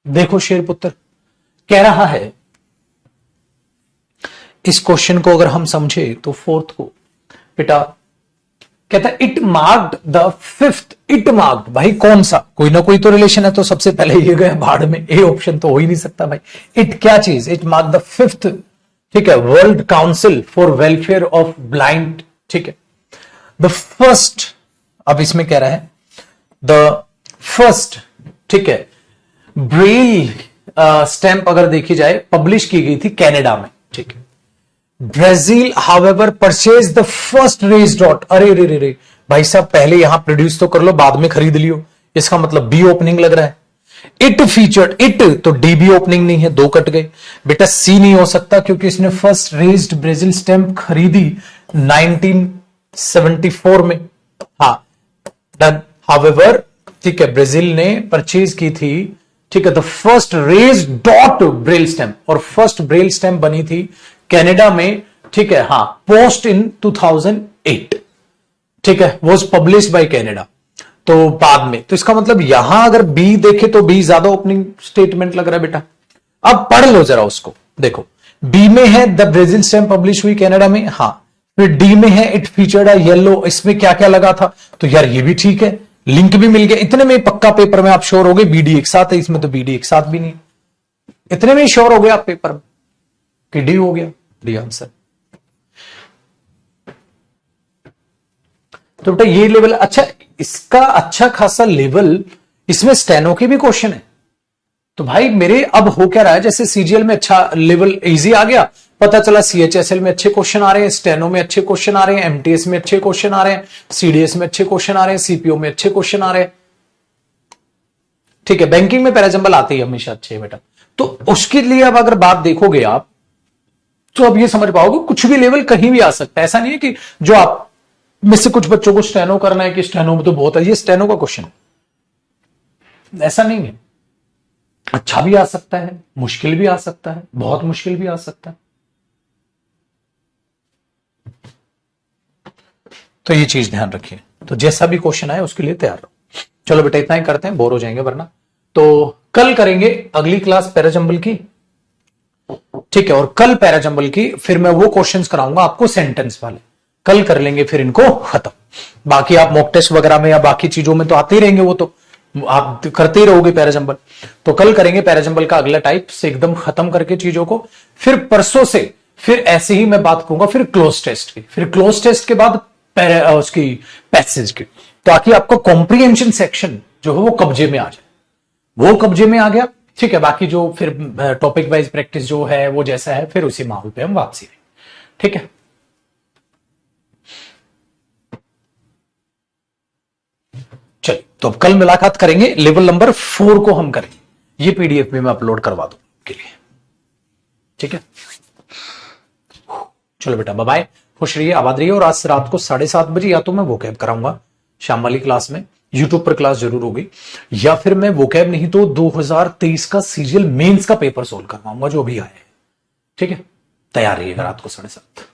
देखो शेरपुत्र कह रहा है, इस क्वेश्चन को अगर हम समझे तो फोर्थ को बेटा कहता है it marked the fifth, it marked भाई कौन सा, कोई ना कोई तो रिलेशन है, तो सबसे पहले ये गया भाड़ में, ए ऑप्शन तो हो ही नहीं सकता भाई। इट क्या चीज, इट मार्क्ड द फिफ्थ, ठीक है, world council for welfare of blind, ठीक है, द फर्स्ट, अब इसमें कह रहा है द फर्स्ट, ठीक है, ब्रेल स्टैंप अगर देखी जाए पब्लिश की गई थी कनाडा में, ठीक है। Brazil however purchase the first raise dot, अरे रे रे रे भाई साहब पहले यहां प्रोड्यूस तो कर लो बाद में खरीद लियो, इसका मतलब बी ओपनिंग लग रहा है। इट फीचर्ड, इट तो डी बी ओपनिंग नहीं है, दो कट गए बेटा, सी नहीं हो सकता क्योंकि इसने फर्स्ट रेज्ड ब्राजील स्टैंप खरीदी 1974 में, हाँ डन। हाउएवर, ठीक है, ब्राजील ने परचेज की थी, ठीक है, the first raise dot Braille stamp, और फर्स्ट ब्रेल स्टैंप बनी थी कनाडा में, ठीक है, हाँ, पोस्ट इन 2008, ठीक है, वॉज पब्लिश बाय कनाडा, तो बाद में, तो इसका मतलब यहां अगर बी देखे तो बी ज्यादा ओपनिंग स्टेटमेंट लग रहा है बेटा। अब पढ़ लो जरा उसको, देखो बी में है द ब्राजील स्टैंप पब्लिश हुई कनाडा में, हाँ, फिर डी में है इट फीचर्ड अ येलो, इसमें क्या क्या लगा था, तो यार ये भी ठीक है, लिंक भी मिल गया, इतने में पक्का पेपर में आप श्योर हो गए बीडी एक साथ है, इसमें तो बीडी एक साथ भी नहीं, इतने में श्योर हो गए आप पेपर में कि डी हो गया, डी आंसर। तो बेटा ये लेवल अच्छा, इसका अच्छा खासा लेवल, इसमें स्टेनो के भी क्वेश्चन है, तो भाई मेरे अब हो क्या रहा है, जैसे सीजीएल में अच्छा लेवल इजी आ गया, पता चला सीएचएसएल में अच्छे क्वेश्चन आ रहे हैं, स्टेनो में अच्छे क्वेश्चन आ रहे हैं, एमटीएस में अच्छे क्वेश्चन आ रहे हैं, सीडीएस में अच्छे क्वेश्चन आ रहे हैं, सीपीओ में अच्छे क्वेश्चन आ रहे हैं, ठीक है, बैंकिंग में पैराजंबल आते ही हमेशा अच्छे बेटा। तो उसके लिए अब अगर बात देखोगे आप, तो अब ये समझ पाओगे कुछ भी लेवल कहीं भी आ सकता है, ऐसा नहीं है कि जो आप में से कुछ बच्चों को स्टेनो करना है कि स्टेनो में तो बहुत है, ये स्टेनो का क्वेश्चन ऐसा नहीं है, अच्छा भी आ सकता है, मुश्किल भी आ सकता है, बहुत मुश्किल भी आ सकता है, तो ये चीज ध्यान रखिए। तो जैसा भी क्वेश्चन आए उसके लिए तैयार रहो। चलो बेटा इतना ही करते हैं, बोर हो जाएंगे वरना। तो कल करेंगे अगली क्लास पैराजंबल की, ठीक है, और कल पैराजंबल की फिर मैं वो क्वेश्चंस कराऊंगा आपको सेंटेंस वाले, कल कर लेंगे फिर इनको खत्म। बाकी आप मॉक टेस्ट वगैरह में या बाकी चीजों में तो आते ही रहेंगे, वो तो आप करते ही रहोगे पैराजंबल। तो कल करेंगे पैराजंबल का अगला टाइप से एकदम खत्म करके चीजों को, फिर परसों से फिर ऐसे ही मैं बात करूंगा फिर क्लोज टेस्ट की, फिर क्लोज टेस्ट के बाद उसकी पैसेज की, ताकि आपका कॉम्प्रिहेंशन सेक्शन जो है वो कब्जे में आ जाए, वो कब्जे में आ गया, ठीक है। बाकी जो फिर टॉपिक वाइज प्रैक्टिस जो है वो जैसा है फिर उसी माहौल पे हम वापसी रहेंगे, ठीक है। चलिए तो अब कल मुलाकात करेंगे, लेवल नंबर 4 को हम करेंगे, ये पीडीएफ में मैं अपलोड करवा दूं के लिए, ठीक है। चलो बेटा बाय बाय, खुश रहिए, आबाद रहिए, और आज रात को 7:30 बजे या तो मैं वोकैब कराऊंगा शाम वाली क्लास में, यूट्यूब पर क्लास जरूर होगी, या फिर मैं वोकैब नहीं तो 2023 का सीजीएल मेंस का पेपर सोल्व करवाऊंगा जो अभी आया है, ठीक है। तैयार रहिएगा रात को 7:30।